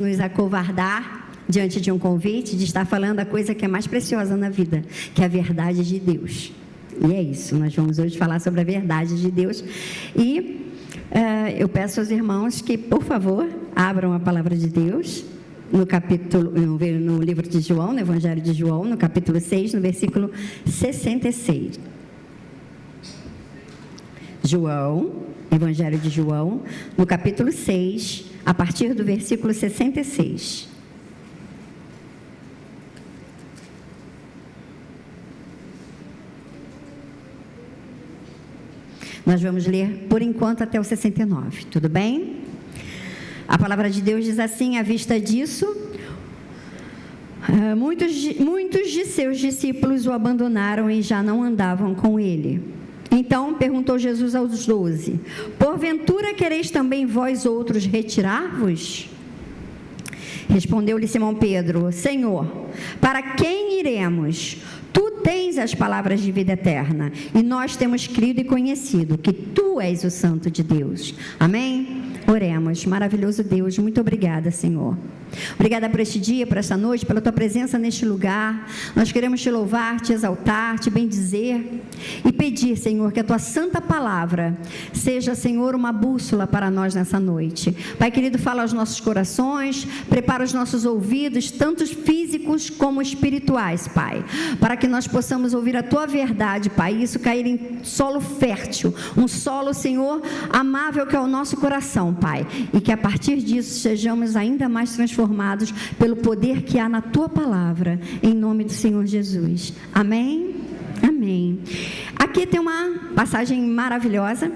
nos acovardar diante de um convite de estar falando a coisa que é mais preciosa na vida, que é a verdade de Deus. E é isso, nós vamos hoje falar sobre a verdade de Deus. E eu peço aos irmãos que, por favor, abram a palavra de Deus no livro de João, no Evangelho de João, no capítulo 6, no versículo 66. João, Evangelho de João, no capítulo 6, a partir do versículo 66. Nós vamos ler, por enquanto, até o 69, tudo bem? A palavra de Deus diz assim: à vista disso, muitos de seus discípulos o abandonaram e já não andavam com ele. Então perguntou Jesus aos 12: porventura quereis também vós outros retirar-vos? Respondeu-lhe Simão Pedro: Senhor, para quem iremos? Tu tens as palavras de vida eterna, e nós temos crido e conhecido que Tu és o Santo de Deus. Amém? Oremos. Maravilhoso Deus, muito obrigada, Senhor. Obrigada por este dia, por esta noite, pela Tua presença neste lugar. Nós queremos Te louvar, Te exaltar, Te bendizer e pedir, Senhor, que a Tua santa palavra seja, Senhor, uma bússola para nós nessa noite. Pai querido, fala aos nossos corações, prepara os nossos ouvidos, tanto físicos como espirituais, Pai, para que nós possamos ouvir a Tua verdade, Pai, e isso cair em solo fértil, um solo, Senhor, amável que é o nosso coração, Pai, e que a partir disso sejamos ainda mais transformados pelo poder que há na Tua palavra, em nome do Senhor Jesus. Amém? Amém. Aqui tem uma passagem maravilhosa,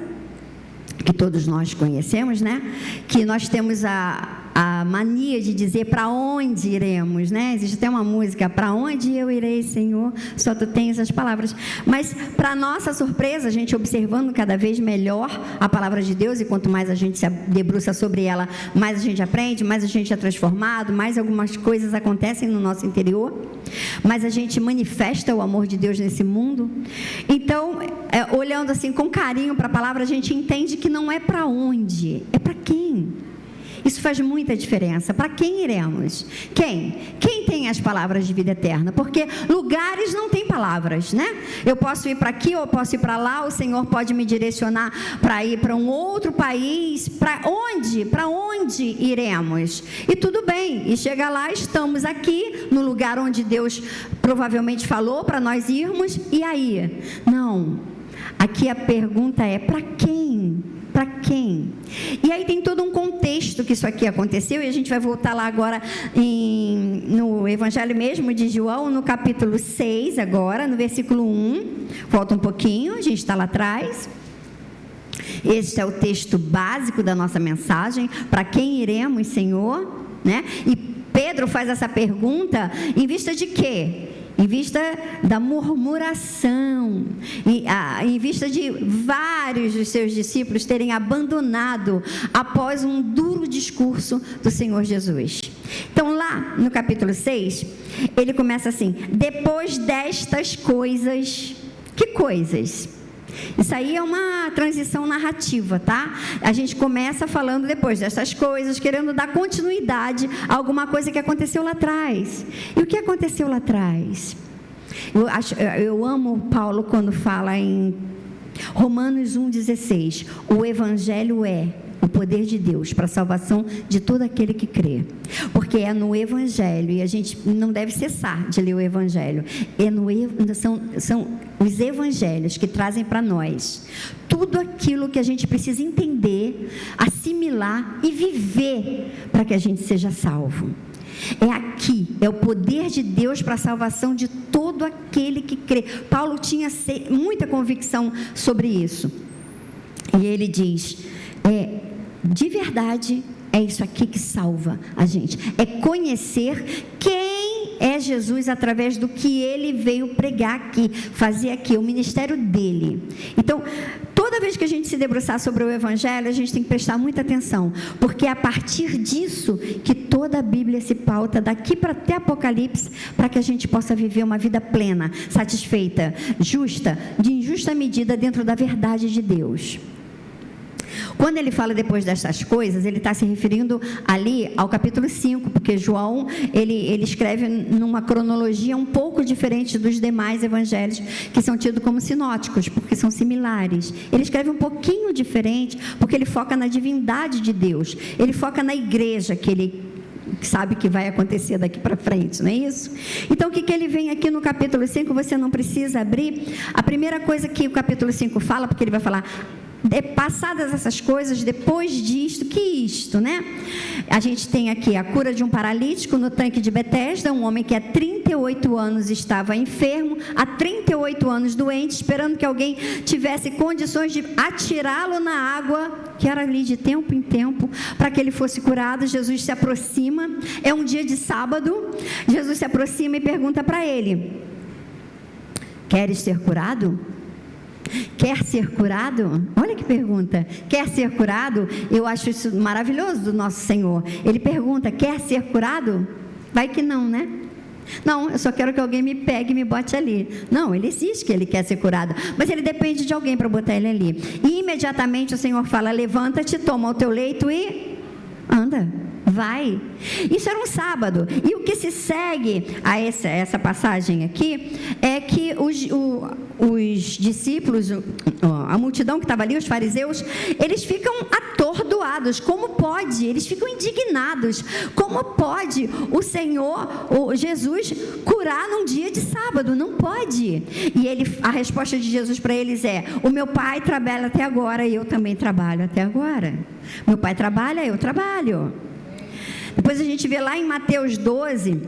que todos nós conhecemos, né? Que nós temos a mania de dizer para onde iremos, né? Existe até uma música: para onde eu irei, Senhor, só Tu tens as palavras. Mas, para nossa surpresa, a gente observando cada vez melhor a palavra de Deus, e quanto mais a gente se debruça sobre ela, mais a gente aprende, mais a gente é transformado, mais algumas coisas acontecem no nosso interior, mais a gente manifesta o amor de Deus nesse mundo. Então, olhando assim com carinho para a palavra, a gente entende que não é para onde, é para quem. Isso faz muita diferença. Para quem iremos? Quem? Quem tem as palavras de vida eterna? Porque lugares não têm palavras, né? Eu posso ir para aqui, ou eu posso ir para lá, o Senhor pode me direcionar para ir para um outro país. Para onde? Para onde iremos? E tudo bem, e chega lá, estamos aqui, no lugar onde Deus provavelmente falou para nós irmos, e aí? Não. Aqui a pergunta é: para quem? Para quem? E aí tem todo um contexto que isso aqui aconteceu, e a gente vai voltar lá agora no Evangelho mesmo de João, no capítulo 6 agora, no versículo 1. Volta um pouquinho, a gente está lá atrás. Este é o texto básico da nossa mensagem: para quem iremos, Senhor? Né? E Pedro faz essa pergunta em vista de quê? Em vista da murmuração, em vista de vários dos seus discípulos terem abandonado após um duro discurso do Senhor Jesus. Então, lá no capítulo 6, ele começa assim: depois destas coisas. Que coisas? Isso aí é uma transição narrativa, tá? A gente começa falando depois dessas coisas, querendo dar continuidade a alguma coisa que aconteceu lá atrás. E o que aconteceu lá atrás? Eu amo Paulo quando fala em Romanos 1,16: o Evangelho é o poder de Deus para a salvação de todo aquele que crê. Porque é no Evangelho, e a gente não deve cessar de ler o Evangelho, são os Evangelhos que trazem para nós tudo aquilo que a gente precisa entender, assimilar e viver para que a gente seja salvo. É aqui, é o poder de Deus para a salvação de todo aquele que crê. Paulo tinha muita convicção sobre isso. E ele diz: de verdade, é isso aqui que salva a gente. É conhecer quem é Jesus através do que Ele veio pregar aqui, fazer aqui, o ministério dEle. Então, toda vez que a gente se debruçar sobre o Evangelho, a gente tem que prestar muita atenção, porque é a partir disso que toda a Bíblia se pauta, daqui para até Apocalipse, para que a gente possa viver uma vida plena, satisfeita, justa, de injusta medida dentro da verdade de Deus. Quando ele fala depois dessas coisas, ele está se referindo ali ao capítulo 5, porque João, ele escreve numa cronologia um pouco diferente dos demais evangelhos, que são tidos como sinóticos, porque são similares. Ele escreve um pouquinho diferente, porque ele foca na divindade de Deus, ele foca na igreja que ele sabe que vai acontecer daqui para frente, não é isso? Então, o que ele vem aqui no capítulo 5, você não precisa abrir. A primeira coisa que o capítulo 5 fala, porque ele vai falar, passadas essas coisas, depois disto, que isto, né? A gente tem aqui a cura de um paralítico no tanque de Betesda, um homem que há 38 anos estava enfermo, há 38 anos doente, esperando que alguém tivesse condições de atirá-lo na água, que era ali de tempo em tempo, para que ele fosse curado. Jesus se aproxima, é um dia de sábado, Jesus se aproxima e pergunta para ele: queres ser curado? Quer ser curado? Olha que pergunta. Quer ser curado? Eu acho isso maravilhoso do nosso Senhor. Ele pergunta: quer ser curado? Vai que não, né? Não, eu só quero que alguém me pegue e me bote ali. Não, ele existe que ele quer ser curado, mas ele depende de alguém para botar ele ali. E imediatamente o Senhor fala: levanta-te, toma o teu leito e anda. Vai. Isso era um sábado. E o que se segue a essa passagem aqui é que os discípulos, a multidão que estava ali, os fariseus, eles ficam atordoados. Como pode? Eles ficam indignados. Como pode o Senhor, o Jesus, curar num dia de sábado? Não pode. E a resposta de Jesus para eles é: o meu pai trabalha até agora e eu também trabalho até agora. Meu pai trabalha, eu trabalho. Depois a gente vê lá em Mateus 12,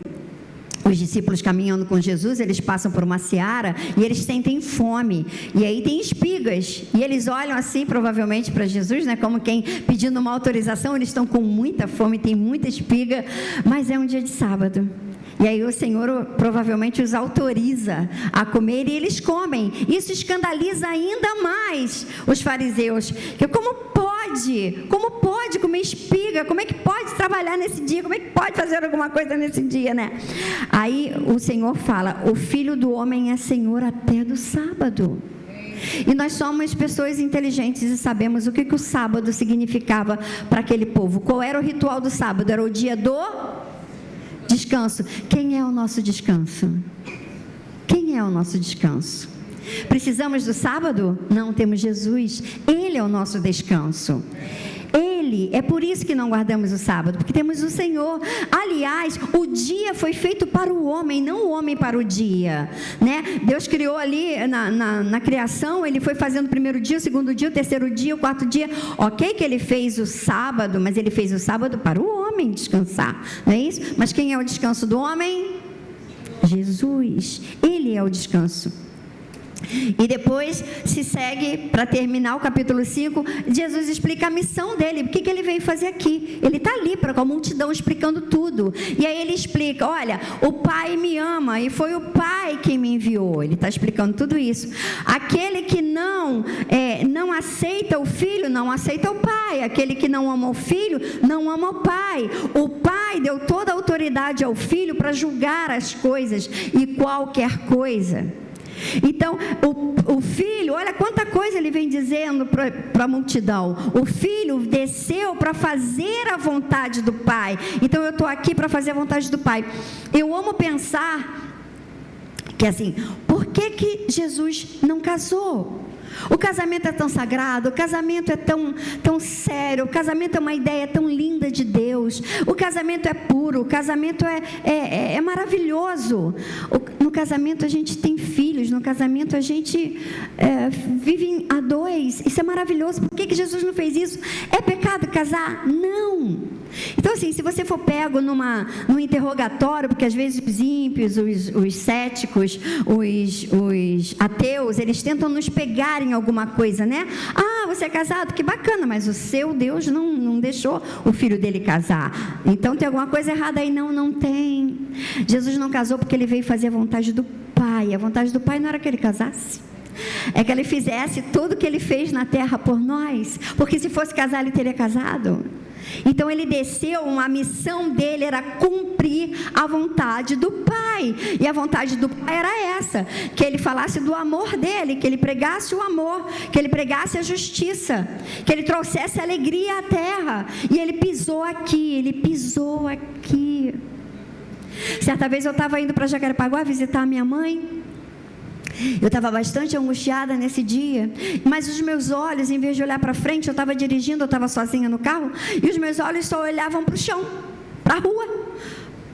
os discípulos caminhando com Jesus, eles passam por uma seara e eles sentem fome, e aí tem espigas, e eles olham assim provavelmente para Jesus, né, como quem pedindo uma autorização. Eles estão com muita fome, tem muita espiga, mas é um dia de sábado. E aí o Senhor provavelmente os autoriza a comer, e eles comem. Isso escandaliza ainda mais os fariseus, que como pode comer espiga? Como é que pode trabalhar nesse dia? Como é que pode fazer alguma coisa nesse dia, né? Aí o Senhor fala: o Filho do Homem é Senhor até do sábado. E nós somos pessoas inteligentes e sabemos o que o sábado significava para aquele povo. Qual era o ritual do sábado? Era o dia do descanso. Quem é o nosso descanso? Quem é o nosso descanso? Precisamos do sábado? Não, temos Jesus. Ele é o nosso descanso. É por isso que não guardamos o sábado, porque temos o Senhor. Aliás, o dia foi feito para o homem, não o homem para o dia, né? Deus criou ali na criação, ele foi fazendo o primeiro dia, o segundo dia, o terceiro dia, o quarto dia. Ok que ele fez o sábado, mas ele fez o sábado para o homem descansar, não é isso? Mas quem é o descanso do homem? Jesus. Ele é o descanso. E depois se segue, para terminar o capítulo 5, Jesus explica a missão dele. O que ele veio fazer aqui? Ele está ali com a multidão explicando tudo. E aí ele explica: olha, o Pai me ama e foi o Pai quem me enviou. Ele está explicando tudo isso. Aquele que não aceita o Filho, não aceita o Pai. Aquele que não ama o Filho, não ama o Pai. O Pai deu toda a autoridade ao Filho para julgar as coisas e qualquer coisa. Então, o Filho, olha quanta coisa ele vem dizendo para a multidão. O Filho desceu para fazer a vontade do Pai. Então, eu estou aqui para fazer a vontade do Pai. Eu amo pensar que assim, por que Jesus não casou? O casamento é tão sagrado, o casamento é tão sério, o casamento é uma ideia tão linda de Deus, o casamento é puro, o casamento é maravilhoso. No casamento a gente tem filhos, no casamento a gente vive a dois, isso é maravilhoso. Por que Jesus não fez isso? É pecado casar? Não. Então assim, se você for pego num interrogatório, porque às vezes os ímpios, os céticos, os ateus, eles tentam nos pegar em alguma coisa, né? Ah, você é casado? Que bacana, mas o seu Deus não deixou o filho dele casar. Então tem alguma coisa errada aí? Não tem. Jesus não casou porque ele veio fazer a vontade do Pai. A vontade do Pai não era que ele casasse, é que ele fizesse tudo o que ele fez na terra por nós, porque se fosse casar ele teria casado. Então ele desceu, a missão dele era cumprir a vontade do Pai. E a vontade do Pai era essa: que ele falasse do amor dele, que ele pregasse o amor, que ele pregasse a justiça, que ele trouxesse alegria à terra. E ele pisou aqui. Certa vez eu estava indo para Jacarepaguá visitar a minha mãe. Eu estava bastante angustiada nesse dia, mas os meus olhos, em vez de olhar para frente, eu estava dirigindo, eu estava sozinha no carro, e os meus olhos só olhavam para o chão, para a rua,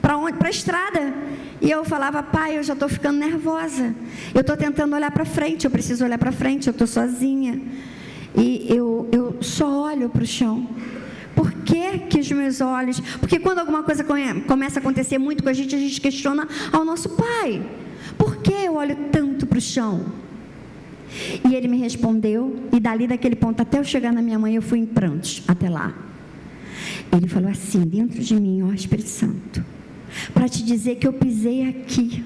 para a estrada. E eu falava: Pai, eu já estou ficando nervosa, eu estou tentando olhar para frente, eu preciso olhar para frente, eu estou sozinha, e eu só olho para o chão. Por que os meus olhos... Porque quando alguma coisa começa a acontecer muito com a gente questiona ao nosso Pai: por que eu olho tanto para o chão? E ele me respondeu, e dali daquele ponto até eu chegar na minha mãe, eu fui em prantos até lá. Ele falou assim dentro de mim: ó Espírito Santo, para te dizer que eu pisei aqui.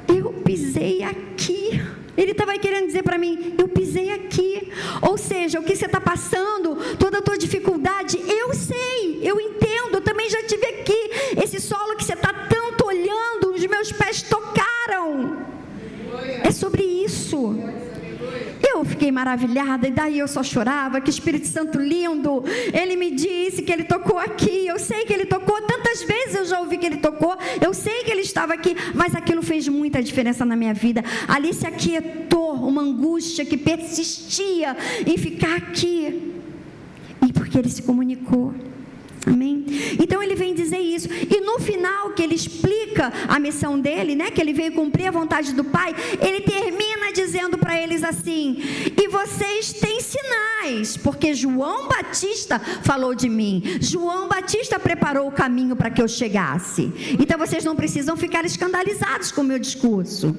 Eu pisei aqui. Ele estava querendo dizer para mim: eu pisei aqui. Ou seja, o que você está passando, toda a tua dificuldade, eu sei, eu entendo, eu também já estive aqui. Esse solo que você está tanto olhando, os meus pés tocaram. É sobre isso. Eu fiquei maravilhada, e daí eu só chorava. Que Espírito Santo lindo. Ele me disse que ele tocou aqui. Eu sei que ele tocou, tantas vezes eu já ouvi que ele tocou, eu sei que ele estava aqui, mas aquilo fez muita diferença na minha vida. Ali se aquietou uma angústia que persistia em ficar aqui, e porque ele se comunicou. Amém? Então ele vem dizer isso, e no final que ele explica a missão dele, né, que ele veio cumprir a vontade do Pai, ele termina dizendo para eles assim: e vocês têm sinais, porque João Batista falou de mim, João Batista preparou o caminho para que eu chegasse. Então vocês não precisam ficar escandalizados com o meu discurso.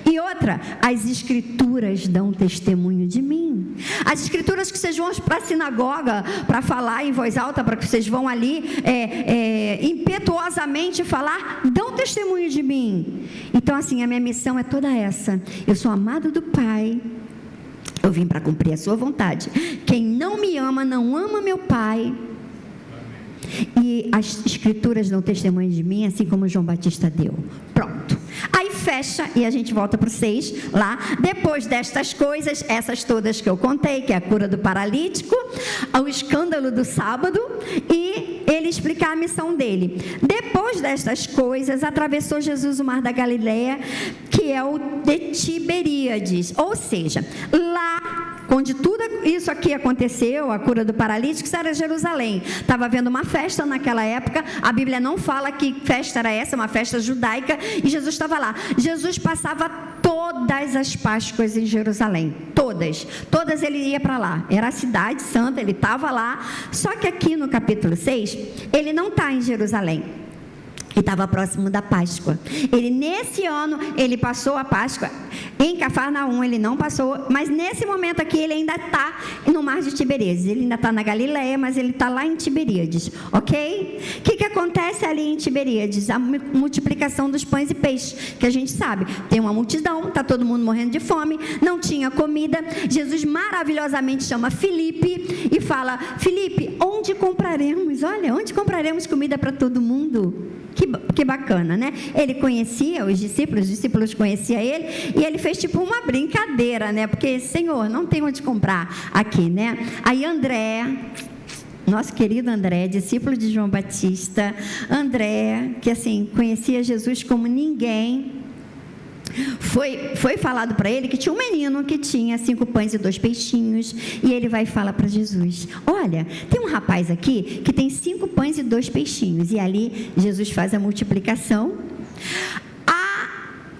E outra, as escrituras dão testemunho de mim. As escrituras que vocês vão para a sinagoga para falar em voz alta, para que vocês vão ali impetuosamente falar, dão testemunho de mim. Então assim, a minha missão é toda essa: eu sou amado do Pai, eu vim para cumprir a sua vontade. Quem não me ama, não ama meu Pai. E as escrituras dão testemunho de mim, assim como João Batista deu. Pronto. Aí fecha, e a gente volta para o 6, lá. Depois destas coisas, essas todas que eu contei, que é a cura do paralítico, o escândalo do sábado, e ele explicar a missão dele. Depois destas coisas, atravessou Jesus o mar da Galileia, que é o de Tiberíades. Ou seja, lá onde tudo isso aqui aconteceu, a cura do paralítico, isso era Jerusalém. Estava havendo uma festa naquela época. A Bíblia não fala que festa era essa, uma festa judaica, e Jesus estava lá. Jesus passava todas as Páscoas em Jerusalém, todas ele ia para lá. Era a cidade santa, ele estava lá. Só que aqui no capítulo 6, ele não está em Jerusalém, e estava próximo da Páscoa. Ele, nesse ano, ele passou a Páscoa em Cafarnaum, ele não passou, mas nesse momento aqui, ele ainda está no mar de Tiberíades. Ele ainda está na Galileia, mas ele está lá em Tiberíades, ok? O que acontece ali em Tiberíades? A multiplicação dos pães e peixes, que a gente sabe. Tem uma multidão, está todo mundo morrendo de fome, não tinha comida. Jesus maravilhosamente chama Filipe e fala: Filipe, onde compraremos? Olha, onde compraremos comida para todo mundo? Que bacana, né? Ele conhecia os discípulos conheciam ele, e ele fez tipo uma brincadeira, né? Porque, Senhor, não tem onde comprar aqui, né? Aí André, nosso querido André, discípulo de João Batista, André, que assim, conhecia Jesus como ninguém, foi falado para ele que tinha um menino que tinha 5 pães e 2 peixinhos, e ele vai falar para Jesus: olha, tem um rapaz aqui que tem 5 pães e 2 peixinhos, e ali Jesus faz a multiplicação. A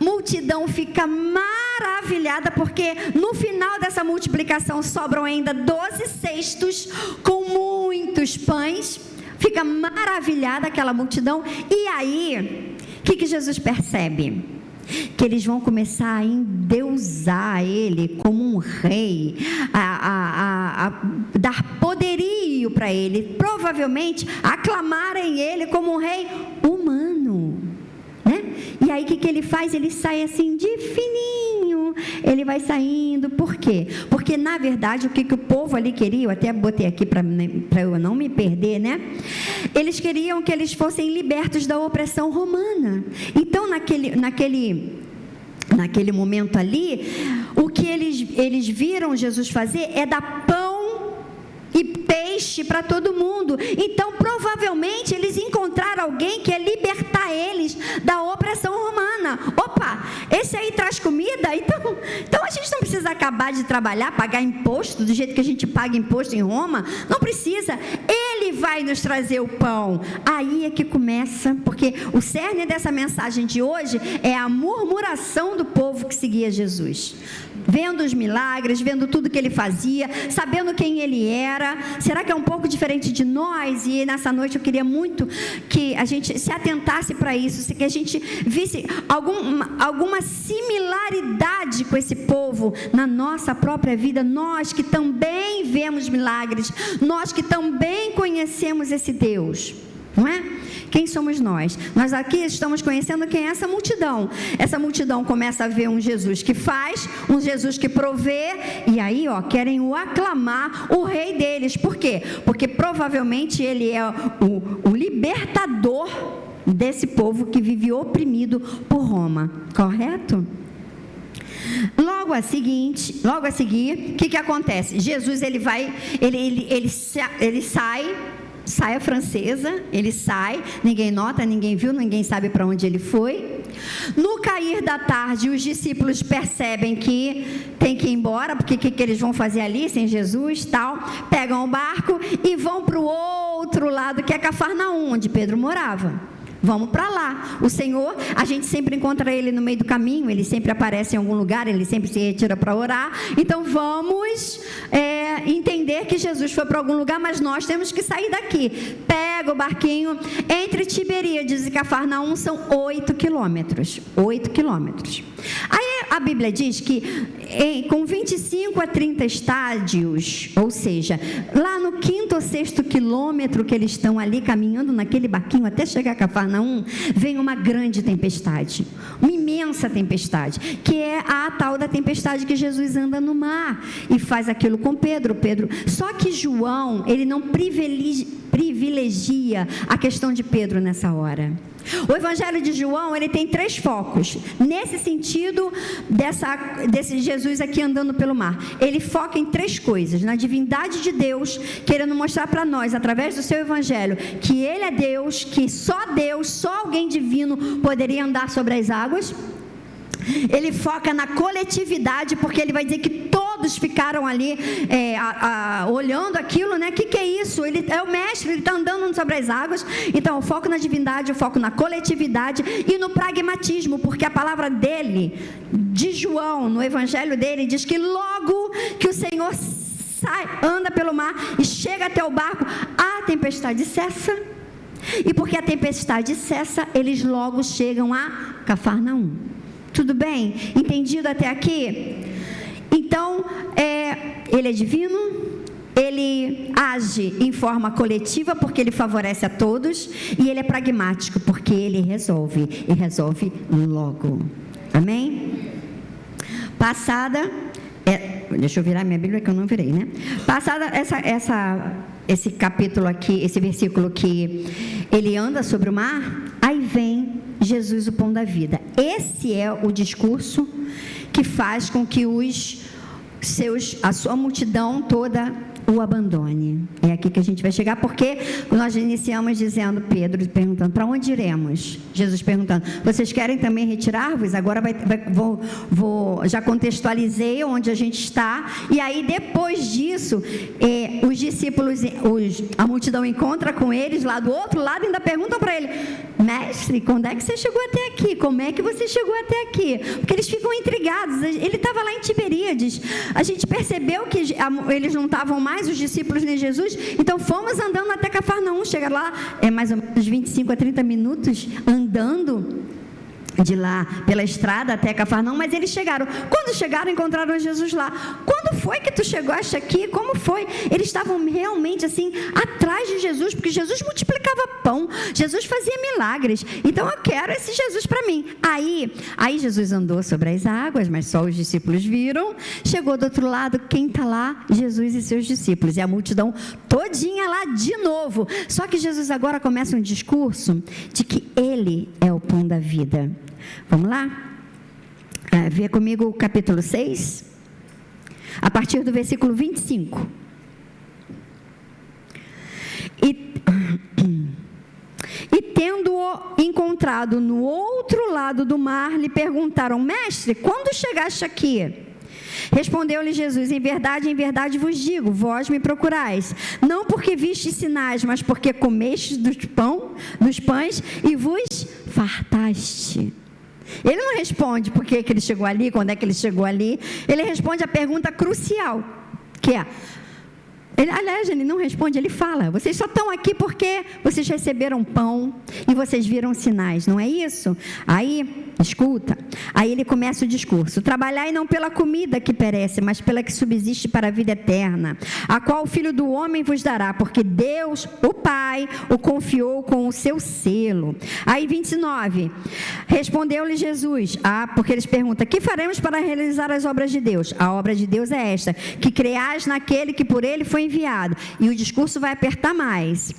multidão fica maravilhada, porque no final dessa multiplicação sobram ainda 12 cestos com muitos pães. Fica maravilhada aquela multidão. E aí, o que Jesus percebe? Que eles vão começar a endeusar ele como um rei, a dar poderio para ele, provavelmente aclamarem ele como um rei humano, né? E aí o que ele faz? Ele sai assim de fininho, ele vai saindo. Por quê? Porque, na verdade, o que o povo ali queria, eu até botei aqui para eu não me perder, né? Eles queriam que eles fossem libertos da opressão romana. Então, naquele momento ali, o que eles viram Jesus fazer é dar pão e peixe para todo mundo. Então, provavelmente, eles encontraram alguém que ia libertar eles da opressão romana. Opa, esse aí traz comida? Então a gente não precisa acabar de trabalhar, pagar imposto do jeito que a gente paga imposto em Roma. Não precisa. Ele vai nos trazer o pão. Aí é que começa, porque o cerne dessa mensagem de hoje é a murmuração do povo que seguia Jesus. Vendo os milagres, vendo tudo que ele fazia, sabendo quem ele era. Será que é um pouco diferente de nós? E nessa noite eu queria muito que a gente se atentasse para isso, que a gente visse alguma similaridade com esse povo na nossa própria vida. Nós que também vemos milagres, nós que também conhecemos esse Deus, não é? Quem somos nós? Nós aqui estamos conhecendo quem é essa multidão. Essa multidão começa a ver um Jesus que faz, um Jesus que provê, e aí, querem o aclamar, o rei deles. Por quê? Porque provavelmente ele é o libertador desse povo que vive oprimido por Roma. Correto? Logo a seguir, o que acontece? Jesus, ele sai... Saia francesa, ele sai, ninguém nota, ninguém viu, ninguém sabe para onde ele foi. No cair da tarde, os discípulos percebem que tem que ir embora, porque o que eles vão fazer ali sem Jesus, tal. Pegam o barco e vão para o outro lado, que é Cafarnaum, onde Pedro morava. Vamos para lá. O Senhor, a gente sempre encontra ele no meio do caminho, ele sempre aparece em algum lugar, ele sempre se retira para orar. Então vamos entender que Jesus foi para algum lugar, mas nós temos que sair daqui. Pega o barquinho. Entre Tiberíades e Cafarnaum são 8 quilômetros. 8 quilômetros. Aí a Bíblia diz que com 25 a 30 estádios, ou seja, lá no 5º ou 6º quilômetro que eles estão ali caminhando naquele barquinho até chegar a Cafarnaum, vem uma grande tempestade, uma imensa tempestade, que é a tal da tempestade que Jesus anda no mar e faz aquilo com Pedro. Só que João, ele não privilegia a questão de Pedro nessa hora. O Evangelho de João, ele tem 3 focos. Nesse sentido, desse Jesus aqui andando pelo mar, ele foca em 3 coisas: na divindade de Deus, querendo mostrar para nós, através do seu Evangelho, que ele é Deus, que só alguém divino poderia andar sobre as águas. Ele foca na coletividade, porque ele vai dizer que todos ficaram ali olhando aquilo, né? O que é isso? Ele é o mestre, ele está andando sobre as águas. Então, o foco na divindade, o foco na coletividade e no pragmatismo, porque a palavra dele, de João, no evangelho dele, diz que logo que o Senhor anda pelo mar e chega até o barco, a tempestade cessa. E porque a tempestade cessa, eles logo chegam a Cafarnaum. Tudo bem? Entendido até aqui? Então, ele é divino, ele age em forma coletiva porque ele favorece a todos, e ele é pragmático porque ele resolve, e resolve logo. Amém? Deixa eu virar minha Bíblia que eu não virei, né? Passada esse capítulo aqui, esse versículo que ele anda sobre o mar, aí vem Jesus, o pão da vida. Esse é o discurso que faz com que a sua multidão toda o abandone. É aqui que a gente vai chegar, porque nós iniciamos dizendo, Pedro perguntando, para onde iremos? Jesus perguntando, vocês querem também retirar-vos? Agora já contextualizei onde a gente está, e aí depois disso, os discípulos, a multidão encontra com eles lá do outro lado e ainda perguntam para ele, mestre, quando é que você chegou até aqui? Como é que você chegou até aqui? Porque eles ficam intrigados. Ele estava lá em Tiberíades, a gente percebeu que eles não estavam mais, os discípulos nem Jesus, então fomos andando até Cafarnaum, chega lá, mais ou menos 25 a 30 minutos andando, de lá pela estrada até Cafarnaum, mas eles chegaram. Quando chegaram, encontraram Jesus lá. Quando foi que tu chegaste aqui? Como foi? Eles estavam realmente assim, atrás de Jesus, porque Jesus multiplicava pão, Jesus fazia milagres. Então eu quero esse Jesus para mim. Aí Jesus andou sobre as águas, mas só os discípulos viram. Chegou do outro lado, quem está lá? Jesus e seus discípulos. E a multidão todinha lá de novo. Só que Jesus agora começa um discurso de que Ele é o pão da vida. Vamos lá? Vê comigo o capítulo 6, a partir do versículo 25. E tendo-o encontrado no outro lado do mar, lhe perguntaram: Mestre, quando chegaste aqui? Respondeu-lhe Jesus: em verdade vos digo, vós me procurais, não porque vistes sinais, mas porque comestes dos pães e vos fartaste. Ele não responde por que ele chegou ali, quando é que ele chegou ali. Ele responde a pergunta crucial, que é... Aliás, ele não responde, ele fala: vocês só estão aqui porque vocês receberam pão e vocês viram sinais, não é isso? Aí, escuta, aí ele começa o discurso: trabalhai não pela comida que perece, mas pela que subsiste para a vida eterna, a qual o Filho do Homem vos dará, porque Deus, o Pai, o confiou com o seu selo. Aí 29, respondeu-lhe Jesus, porque eles perguntam: que faremos para realizar as obras de Deus? A obra de Deus é esta, que creais naquele que por ele foi enviado. E o discurso vai apertar mais.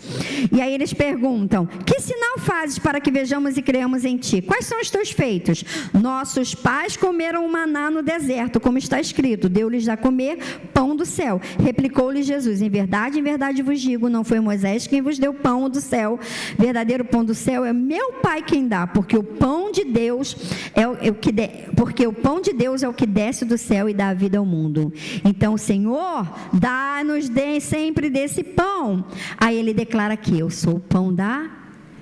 E aí eles perguntam: que sinal fazes para que vejamos e creamos em ti? Quais são os teus feitos? Nossos pais comeram o maná no deserto, como está escrito: deu-lhes a comer pão do céu. Replicou-lhe Jesus: em verdade vos digo, não foi Moisés quem vos deu pão do céu. Verdadeiro pão do céu é meu Pai quem dá, porque o pão de Deus é o que desce do céu e dá a vida ao mundo. Então, Senhor, dá-nos sempre desse pão. Aí ele declara que eu sou o pão da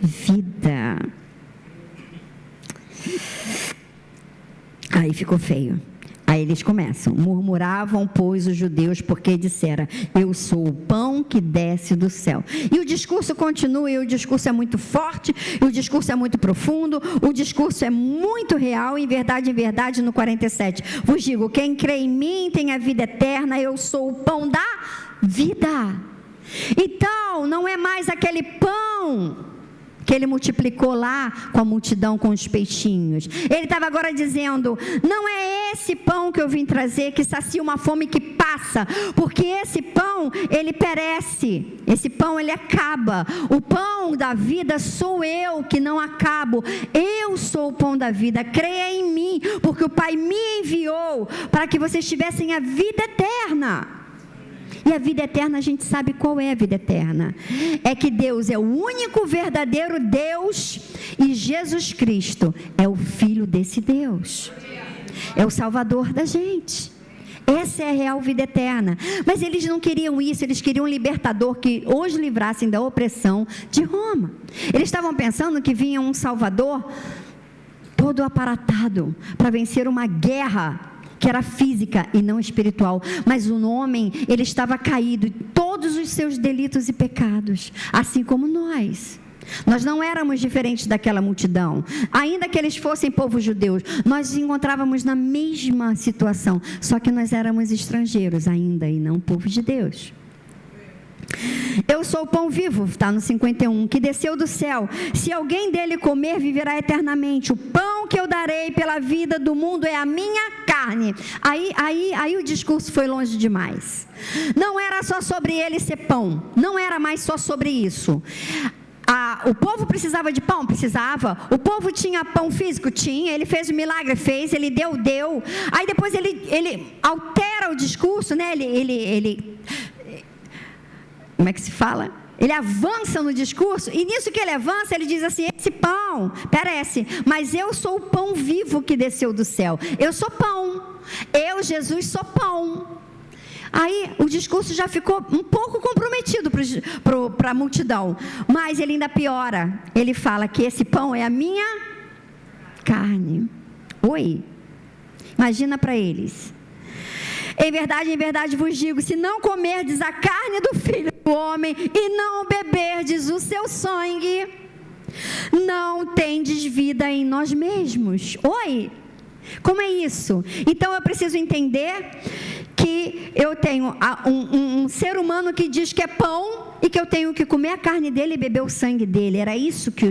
vida. Aí ficou feio. Aí eles começam: murmuravam, pois, os judeus, porque dissera: eu sou o pão que desce do céu. E o discurso continua, e o discurso é muito forte, e o discurso é muito profundo, o discurso é muito real. Em verdade, no 47, vos digo, quem crê em mim tem a vida eterna, eu sou o pão da vida. Então, não é mais aquele pão que ele multiplicou lá com a multidão, com os peixinhos. Ele estava agora dizendo: não é esse pão que eu vim trazer, que sacia uma fome que passa, porque esse pão, ele perece, esse pão, ele acaba. O pão da vida sou eu, que não acabo. Eu sou o pão da vida, creia em mim, porque o Pai me enviou para que vocês tivessem a vida eterna. E a vida eterna, a gente sabe qual é a vida eterna. É que Deus é o único verdadeiro Deus e Jesus Cristo é o Filho desse Deus. É o Salvador da gente. Essa é a real vida eterna. Mas eles não queriam isso, eles queriam um libertador que os livrassem da opressão de Roma. Eles estavam pensando que vinha um Salvador todo aparatado para vencer uma guerra que era física e não espiritual, mas o homem, ele estava caído em todos os seus delitos e pecados, assim como nós. Nós não éramos diferentes daquela multidão, ainda que eles fossem povos judeus, nós nos encontrávamos na mesma situação, só que nós éramos estrangeiros ainda e não povo de Deus. Eu sou o pão vivo, está no 51, que desceu do céu. Se alguém dele comer, viverá eternamente. O pão que eu darei pela vida do mundo é a minha carne. Aí o discurso foi longe demais. Não era só sobre ele ser pão, não era mais só sobre isso. O povo precisava de pão? Precisava. O povo tinha pão físico? Tinha. Ele fez o milagre? Fez. Ele deu. Aí depois ele altera o discurso, né? Ele como é que se fala? Ele avança no discurso, e nisso que ele avança, ele diz assim: esse pão perece, mas eu sou o pão vivo que desceu do céu. Eu sou pão. Eu, Jesus, sou pão. Aí o discurso já ficou um pouco comprometido para a multidão, mas ele ainda piora. Ele fala que esse pão é a minha carne. Oi, imagina para eles: em verdade vos digo, se não comerdes a carne do Filho do Homem e não beberdes o seu sangue, não tendes vida em nós mesmos. Oi, como é isso? Então eu preciso entender que eu tenho um ser humano que diz que é pão e que eu tenho que comer a carne dele e beber o sangue dele. Era isso que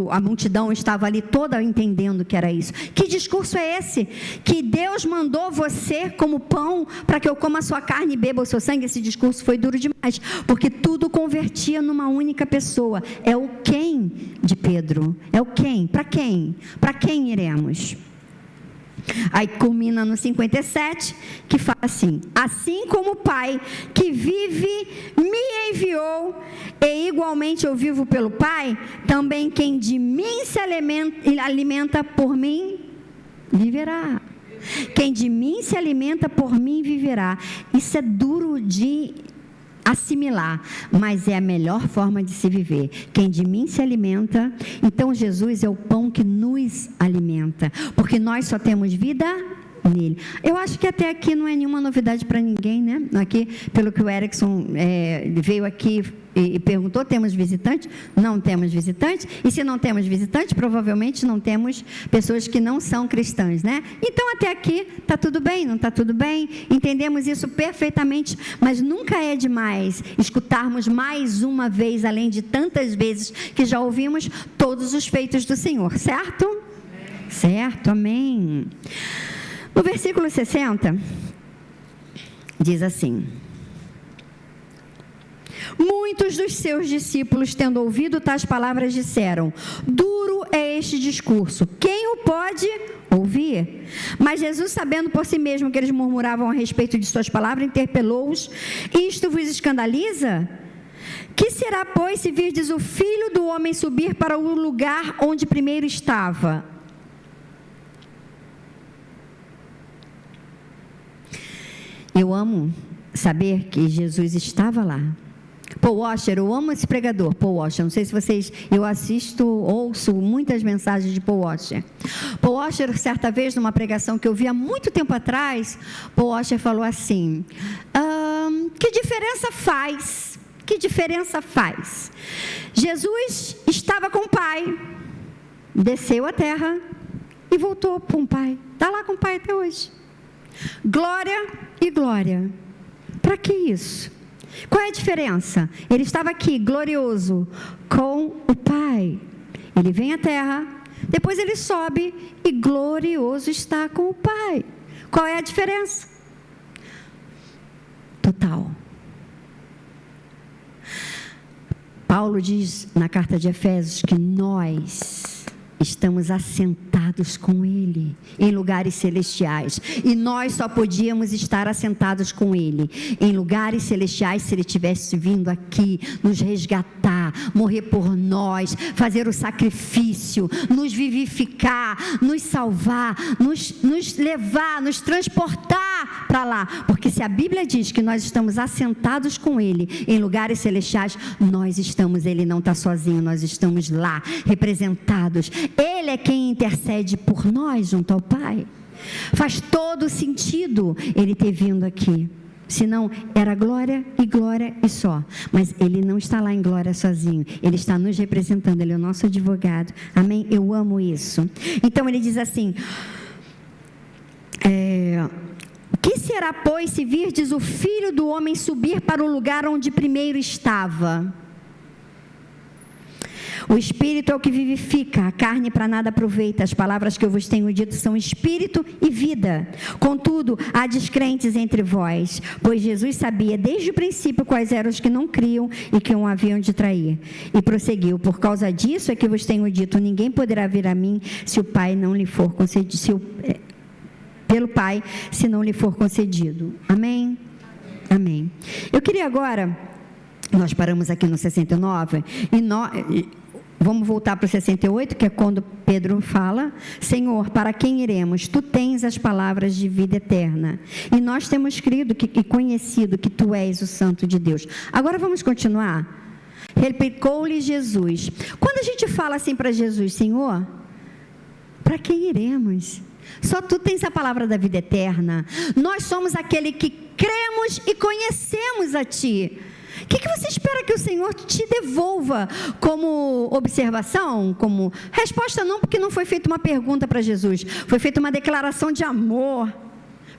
a multidão estava ali toda entendendo que era isso. Que discurso é esse? Que Deus mandou você como pão para que eu coma a sua carne e beba o seu sangue? Esse discurso foi duro demais, porque tudo convertia numa única pessoa. É o quem de Pedro? É o quem? Para quem? Para quem iremos? Aí culmina no 57, que fala assim: assim como o Pai que vive me enviou, e igualmente eu vivo pelo Pai, também quem de mim se alimenta por mim, viverá. Quem de mim se alimenta por mim, viverá. Isso é duro de assimilar, mas é a melhor forma de se viver. Quem de mim se alimenta, então Jesus é o pão que nos alimenta, porque nós só temos vida nele. Eu acho que até aqui não é nenhuma novidade para ninguém, né? Aqui, pelo que o Erickson veio aqui e perguntou, temos visitante? Não temos visitante. E se não temos visitante, provavelmente não temos pessoas que não são cristãs, né? Então até aqui está tudo bem, não está tudo bem? Entendemos isso perfeitamente, mas nunca é demais escutarmos mais uma vez, além de tantas vezes que já ouvimos, todos os feitos do Senhor, certo? Certo, amém. No versículo 60, diz assim: muitos dos seus discípulos, tendo ouvido tais palavras, disseram: duro é este discurso, quem o pode ouvir? Mas Jesus, sabendo por si mesmo que eles murmuravam a respeito de suas palavras, interpelou-os: isto vos escandaliza? Que será, pois, se virdes o Filho do Homem subir para o lugar onde primeiro estava? Eu amo saber que Jesus estava lá. Paul Washer, eu amo esse pregador, Paul Washer. Não sei se vocês, eu ouço muitas mensagens de Paul Washer. Paul Washer, certa vez, numa pregação que eu vi há muito tempo atrás, Paul Washer falou assim: que diferença faz? Que diferença faz? Jesus estava com o Pai, desceu à terra e voltou com o Pai. Está lá com o Pai até hoje. Glória e glória. Para que isso? Qual é a diferença? Ele estava aqui, glorioso, com o Pai. Ele vem à terra, depois ele sobe e glorioso está com o Pai. Qual é a diferença? Total. Paulo diz na carta de Efésios que nós estamos assentados com Ele em lugares celestiais, e nós só podíamos estar assentados com Ele em lugares celestiais se Ele tivesse vindo aqui nos resgatar, morrer por nós, fazer o sacrifício, nos vivificar, nos salvar, nos levar, nos transportar para lá, porque se a Bíblia diz que nós estamos assentados com Ele em lugares celestiais, nós estamos, Ele não está sozinho, nós estamos lá, representados. Ele é quem intercede por nós junto ao Pai. Faz todo sentido Ele ter vindo aqui. Senão era glória e só. Mas Ele não está lá em glória sozinho. Ele está nos representando. Ele é o nosso advogado. Amém? Eu amo isso. Então ele diz assim: que será, pois, se virdes o Filho do Homem subir para o lugar onde primeiro estava? O Espírito é o que vivifica, a carne para nada aproveita. As palavras que eu vos tenho dito são Espírito e vida. Contudo, há descrentes entre vós, pois Jesus sabia desde o princípio quais eram os que não criam e que o haviam de trair. E prosseguiu: por causa disso é que vos tenho dito, ninguém poderá vir a mim se o Pai não lhe for concedido, pelo Pai, se não lhe for concedido. Amém? Amém. Eu queria agora, nós paramos aqui no 69, vamos voltar para o 68, que é quando Pedro fala: Senhor, para quem iremos? Tu tens as palavras de vida eterna. E nós temos crido e conhecido que Tu és o Santo de Deus. Agora vamos continuar. Replicou-lhe Jesus. Quando a gente fala assim para Jesus: Senhor, para quem iremos? Só Tu tens a palavra da vida eterna. Nós somos aquele que cremos e conhecemos a Ti. O que você espera que o Senhor te devolva como observação, como resposta? Não, porque não foi feita uma pergunta para Jesus, foi feita uma declaração de amor.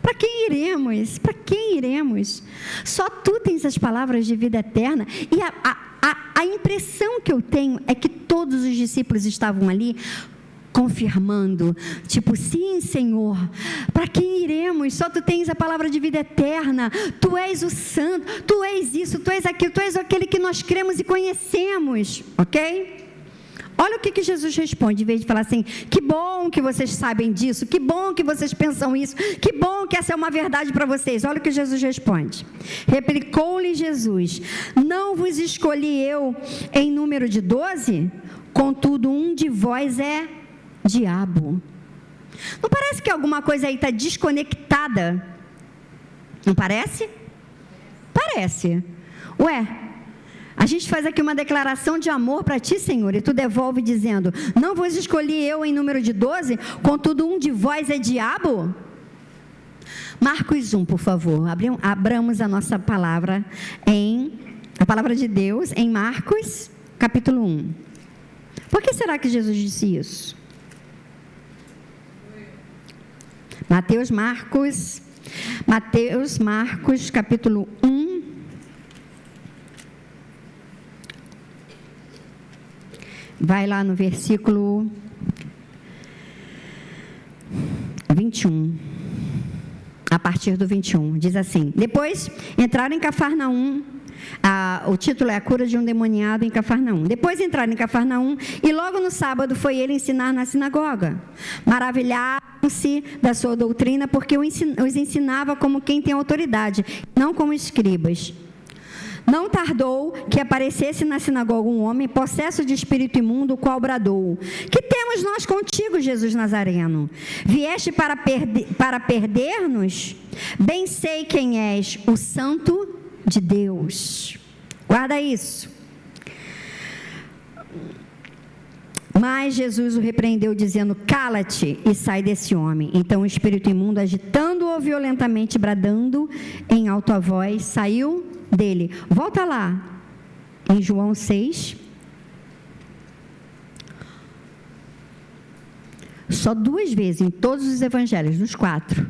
Para quem iremos? Para quem iremos? Só tu tens as palavras de vida eterna. E a impressão que eu tenho é que todos os discípulos estavam ali confirmando, tipo, sim, Senhor, para quem iremos? Só tu tens a palavra de vida eterna, tu és o santo, tu és isso, tu és aquilo, tu és aquele que nós cremos e conhecemos, ok? Olha o que Jesus responde, em vez de falar assim, que bom que vocês sabem disso, que bom que vocês pensam isso, que bom que essa é uma verdade para vocês. Olha o que Jesus responde. Replicou-lhe Jesus, não vos escolhi eu em número de 12? Contudo, um de vós é diabo. Não parece que alguma coisa aí está desconectada? Não parece? Parece. Ué, a gente faz aqui uma declaração de amor para ti, Senhor, e tu devolve dizendo, não vos escolhi eu em número de 12, contudo um de vós é diabo? Marcos 1, por favor, abramos a nossa palavra a palavra de Deus em Marcos, capítulo 1. Por que será que Jesus disse isso? Mateus, Marcos, capítulo 1. Vai lá no versículo 21. A partir do 21. Diz assim: depois entraram em Cafarnaum. O título é A Cura de um Endemoniado em Cafarnaum. Depois entraram em Cafarnaum e logo no sábado foi ele ensinar na sinagoga. Maravilharam-se da sua doutrina, porque os ensinava como quem tem autoridade, não como escribas. Não tardou que aparecesse na sinagoga um homem possesso de espírito imundo, o qual bradou: que temos nós contigo, Jesus Nazareno? Vieste para perder-nos? Bem sei quem és, o Santo de Deus. Guarda isso. Mas Jesus o repreendeu, dizendo: cala-te e sai desse homem. Então o espírito imundo, agitando-o violentamente, bradando em alta voz, saiu dele. Volta lá, em João 6. Só 2 vezes em todos os evangelhos, nos 4,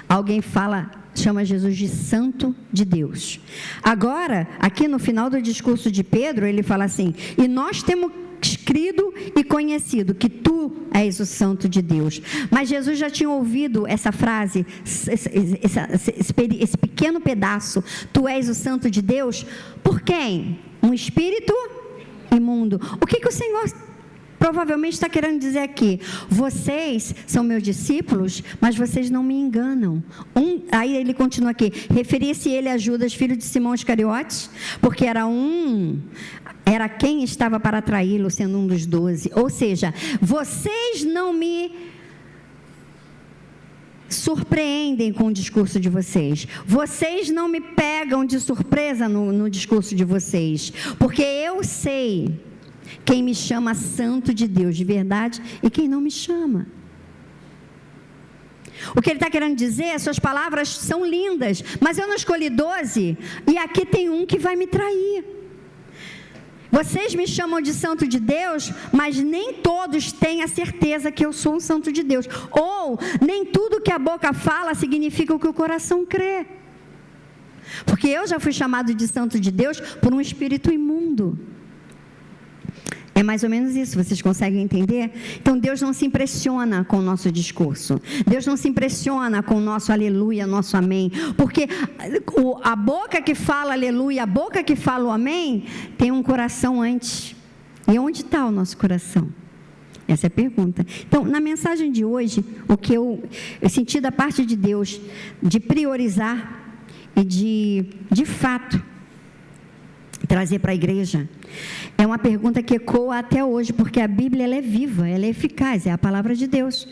alguém chama Jesus de Santo de Deus. Agora, aqui no final do discurso de Pedro, ele fala assim: e nós temos crido e conhecido que tu és o Santo de Deus. Mas Jesus já tinha ouvido essa frase, esse pequeno pedaço, tu és o Santo de Deus, por quem? Um espírito imundo. O que o Senhor provavelmente está querendo dizer aqui? Vocês são meus discípulos, mas vocês não me enganam. Aí ele continua aqui, referia-se ele a Judas, filho de Simão Iscariotes, porque era quem estava para traí-lo, sendo um dos 12. Ou seja, vocês não me surpreendem com o discurso de vocês. Vocês não me pegam de surpresa no discurso de vocês, porque eu sei quem me chama santo de Deus de verdade e quem não me chama. O que ele está querendo dizer, suas palavras são lindas, mas eu não escolhi 12 e aqui tem um que vai me trair. Vocês me chamam de santo de Deus, mas nem todos têm a certeza que eu sou um santo de Deus. Ou nem tudo que a boca fala significa o que o coração crê. Porque eu já fui chamado de santo de Deus por um espírito imundo. É mais ou menos isso, vocês conseguem entender? Então Deus não se impressiona com o nosso discurso. Deus não se impressiona com o nosso aleluia, nosso amém. Porque a boca que fala aleluia, a boca que fala o amém, tem um coração antes. E onde está o nosso coração? Essa é a pergunta. Então, na mensagem de hoje, o que eu senti da parte de Deus, de priorizar e de fato, trazer para a igreja, é uma pergunta que ecoa até hoje, porque a Bíblia ela é viva, ela é eficaz, é a palavra de Deus,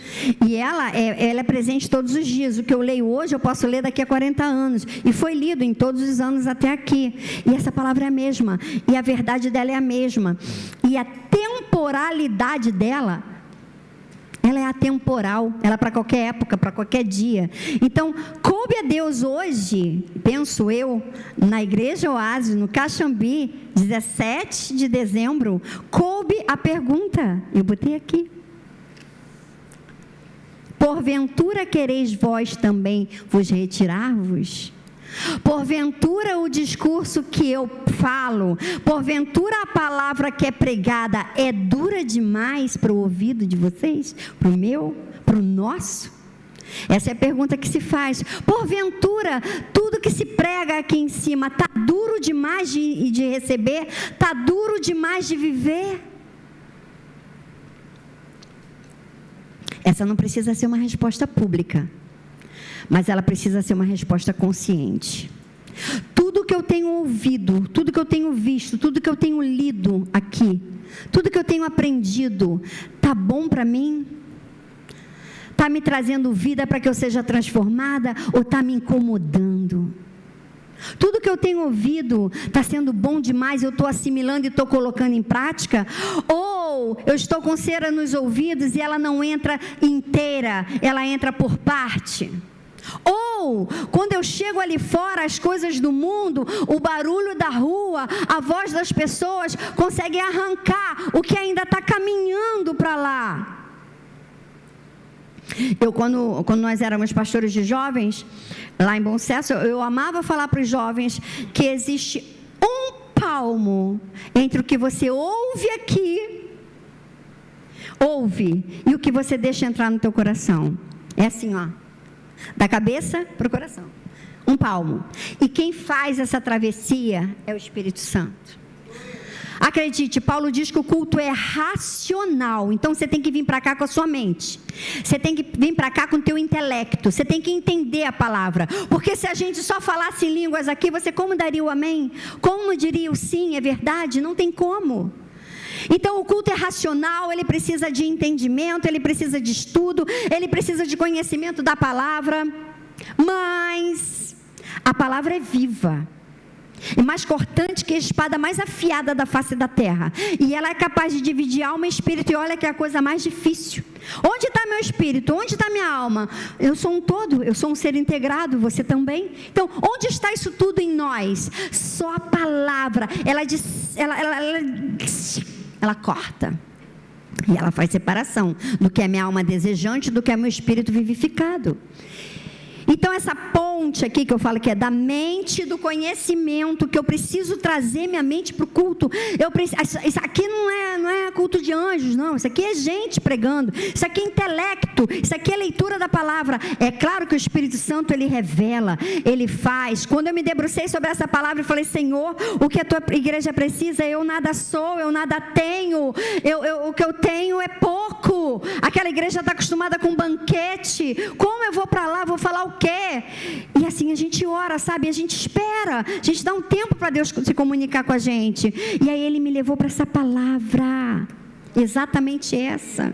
e ela é presente todos os dias. O que eu leio hoje, eu posso ler daqui a 40 anos, e foi lido em todos os anos até aqui, e essa palavra é a mesma, e a verdade dela é a mesma, e a temporalidade dela é ela é atemporal, ela é para qualquer época, para qualquer dia. Então, coube a Deus hoje, penso eu, na Igreja Oásis, no Caxambi, 17 de dezembro, coube a pergunta, eu botei aqui. Porventura quereis vós também vos retirar-vos? Porventura o discurso que eu falo, porventura a palavra que é pregada é dura demais para o ouvido de vocês? Para o meu? Para o nosso? Essa é a pergunta que se faz. Porventura, tudo que se prega aqui em cima está duro demais de receber? Está duro demais de viver? Essa não precisa ser uma resposta pública, mas ela precisa ser uma resposta consciente. Tudo que eu tenho ouvido, tudo que eu tenho visto, tudo que eu tenho lido aqui, tudo que eu tenho aprendido, está bom para mim? Está me trazendo vida para que eu seja transformada ou está me incomodando? Tudo que eu tenho ouvido está sendo bom demais, eu estou assimilando e estou colocando em prática? Ou eu estou com cera nos ouvidos e ela não entra inteira, ela entra por parte? Ou, quando eu chego ali fora, as coisas do mundo, o barulho da rua, a voz das pessoas, conseguem arrancar o que ainda está caminhando para lá? Quando nós éramos pastores de jovens, lá em Bom Sucesso, eu amava falar para os jovens que existe um palmo entre o que você ouve aqui, e o que você deixa entrar no teu coração. É assim, ó, da cabeça para o coração, um palmo. E quem faz essa travessia é o Espírito Santo. Acredite, Paulo diz que o culto é racional, então você tem que vir para cá com a sua mente, você tem que vir para cá com o teu intelecto, você tem que entender a palavra, porque se a gente só falasse em línguas aqui, você como daria o amém? Como diria o sim, é verdade? Não tem como. Então o culto é racional, ele precisa de entendimento, ele precisa de estudo, ele precisa de conhecimento da palavra, mas a palavra é viva. E mais cortante que a espada mais afiada da face da terra. E ela é capaz de dividir alma e espírito. E olha que é a coisa mais difícil. Onde está meu espírito? Onde está minha alma? Eu sou um todo, eu sou um ser integrado, você também. Então, onde está isso tudo em nós? Só a palavra, ela corta. E ela faz separação do que é minha alma desejante, do que é meu espírito vivificado. Então essa ponte aqui que eu falo que é da mente, do conhecimento, que eu preciso trazer minha mente para o culto. Isso aqui não é culto de anjos, não. Isso aqui é gente pregando. Isso aqui é intelecto. Isso aqui é leitura da palavra. É claro que o Espírito Santo, ele revela, ele faz. Quando eu me debrucei sobre essa palavra, eu falei, Senhor, o que a tua igreja precisa, eu nada sou, eu nada tenho. O que eu tenho é pouco. Aquela igreja está acostumada com banquete. Como eu vou para lá, vou falar o quê? E assim a gente ora, sabe? A gente espera, a gente dá um tempo para Deus se comunicar com a gente. E aí ele me levou para essa palavra, exatamente essa.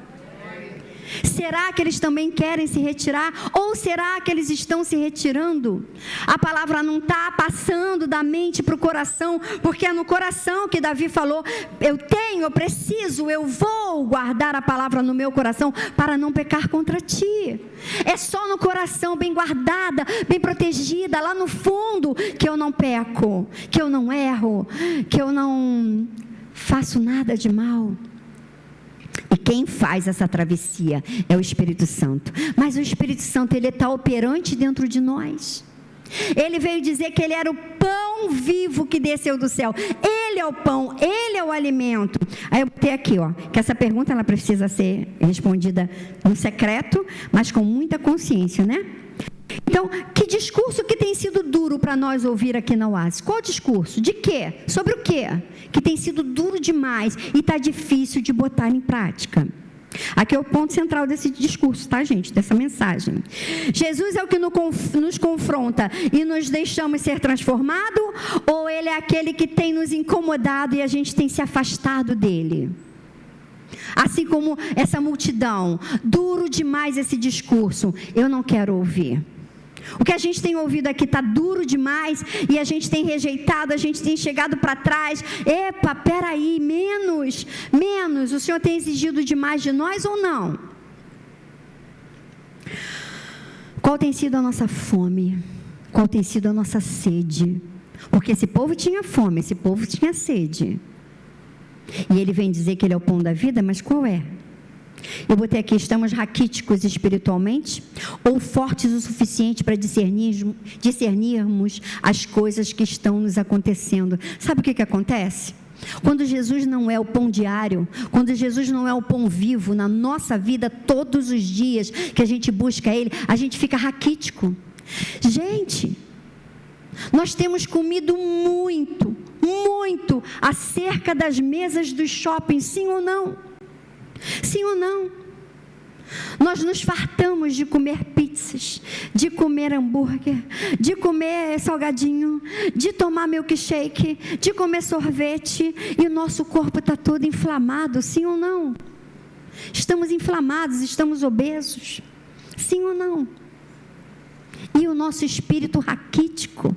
Será que eles também querem se retirar? Ou será que eles estão se retirando? A palavra não está passando da mente para o coração, porque é no coração que Davi falou, eu preciso, eu vou guardar a palavra no meu coração para não pecar contra ti. É só no coração, bem guardada, bem protegida, lá no fundo, que eu não peco, que eu não erro, que eu não faço nada de mal. E quem faz essa travessia é o Espírito Santo. Mas o Espírito Santo, ele está operante dentro de nós. Ele veio dizer que ele era o pão vivo que desceu do céu. Ele é o pão, ele é o alimento. Aí eu botei aqui, ó, que essa pergunta ela precisa ser respondida no secreto, mas com muita consciência, né? Então, que discurso que tem sido duro para nós ouvir aqui na Oásis? Qual discurso? De quê? Sobre o quê? Que tem sido duro demais e está difícil de botar em prática. Aqui é o ponto central desse discurso, tá, gente? Dessa mensagem. Jesus é o que nos confronta e nos deixamos ser transformados? Ou ele é aquele que tem nos incomodado e a gente tem se afastado dele? Assim como essa multidão, duro demais esse discurso, eu não quero ouvir. O que a gente tem ouvido aqui está duro demais e a gente tem rejeitado, a gente tem chegado para trás. Epa, peraí, menos, o Senhor tem exigido demais de nós ou não? Qual tem sido a nossa fome? Qual tem sido a nossa sede? Porque esse povo tinha fome, esse povo tinha sede. E ele vem dizer que ele é o pão da vida, mas qual é? Eu botei aqui, estamos raquíticos espiritualmente ou fortes o suficiente para discernirmos as coisas que estão nos acontecendo? Sabe o que acontece? Quando Jesus não é o pão diário, quando Jesus não é o pão vivo na nossa vida todos os dias que a gente busca Ele, a gente fica raquítico. Gente, nós temos comido muito acerca das mesas dos shoppings, sim ou não? Sim ou não? Nós nos fartamos de comer pizzas, de comer hambúrguer, de comer salgadinho, de tomar milkshake, de comer sorvete, e o nosso corpo está todo inflamado, sim ou não? Estamos inflamados, estamos obesos, sim ou não? E o nosso espírito raquítico,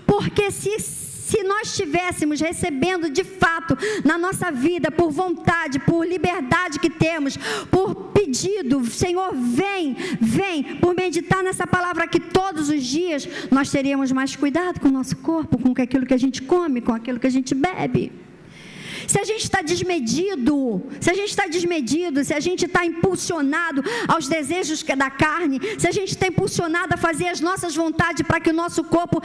porque se nós estivéssemos recebendo de fato na nossa vida, por vontade, por liberdade que temos, por pedido, Senhor, vem, por meditar nessa palavra aqui todos os dias, nós teríamos mais cuidado com o nosso corpo, com aquilo que a gente come, com aquilo que a gente bebe. Se a gente está desmedido, se a gente está impulsionado aos desejos da carne, se a gente está impulsionado a fazer as nossas vontades para que o nosso corpo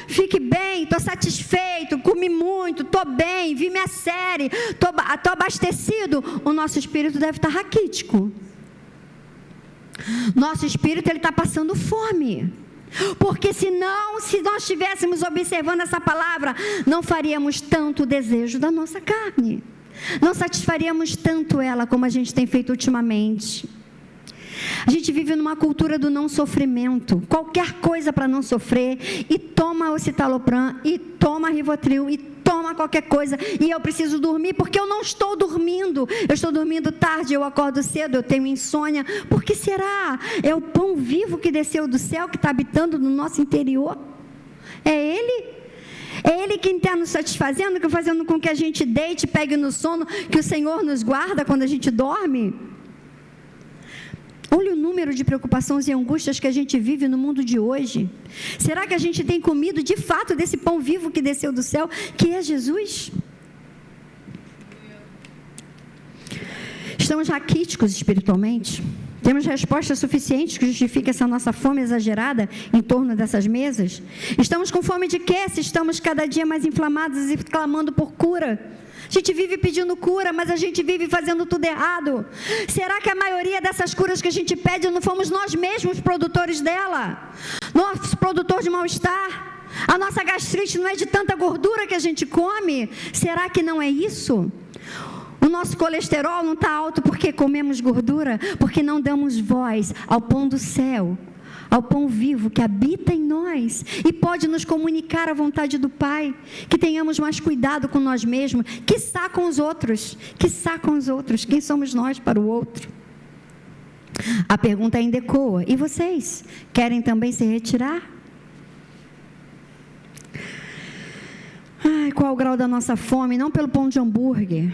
fique bem, estou satisfeito, comi muito, estou bem, vi minha série, estou abastecido, o nosso espírito deve estar raquítico. Nosso espírito está passando fome. Porque se nós estivéssemos observando essa palavra, não faríamos tanto o desejo da nossa carne, não satisfaríamos tanto ela como a gente tem feito ultimamente. A gente vive numa cultura do não sofrimento, qualquer coisa para não sofrer, e toma o citalopram, e toma Rivotril, e toma qualquer coisa, e eu preciso dormir, porque eu não estou dormindo, eu estou dormindo tarde, eu acordo cedo, eu tenho insônia. Por que será? É o pão vivo que desceu do céu, que está habitando no nosso interior? É Ele que está nos satisfazendo, que fazendo com que a gente deite, pegue no sono, que o Senhor nos guarda quando a gente dorme. Olha o número de preocupações e angústias que a gente vive no mundo de hoje. Será que a gente tem comido de fato desse pão vivo que desceu do céu, que é Jesus? Estamos raquíticos espiritualmente? Temos respostas suficientes que justifiquem essa nossa fome exagerada em torno dessas mesas? Estamos com fome de quê? Se estamos cada dia mais inflamados e clamando por cura. A gente vive pedindo cura, mas a gente vive fazendo tudo errado. Será que a maioria dessas curas que a gente pede não fomos nós mesmos produtores dela? Nós, produtor de mal-estar? A nossa gastrite não é de tanta gordura que a gente come? Será que não é isso? O nosso colesterol não está alto porque comemos gordura? Porque não damos voz ao pão do céu, ao pão vivo que habita em nós e pode nos comunicar a vontade do Pai. Que tenhamos mais cuidado com nós mesmos, quiçá com os outros, quem somos nós para o outro? A pergunta ainda ecoa: e vocês? Querem também se retirar? Qual o grau da nossa fome? Não pelo pão de hambúrguer,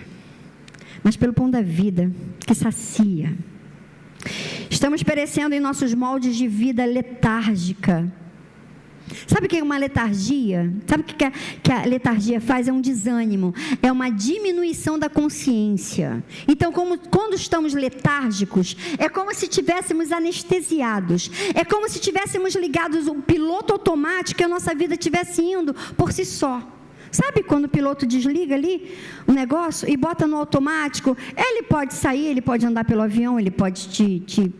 mas pelo pão da vida, que sacia. Estamos perecendo em nossos moldes de vida letárgica. Sabe o que é uma letargia? Sabe o que a letargia faz? É um desânimo, é uma diminuição da consciência. Então, quando estamos letárgicos, é como se estivéssemos anestesiados, é como se tivéssemos ligados o piloto automático e a nossa vida estivesse indo por si só. Sabe quando o piloto desliga ali o negócio e bota no automático? Ele pode sair, ele pode andar pelo avião, ele pode te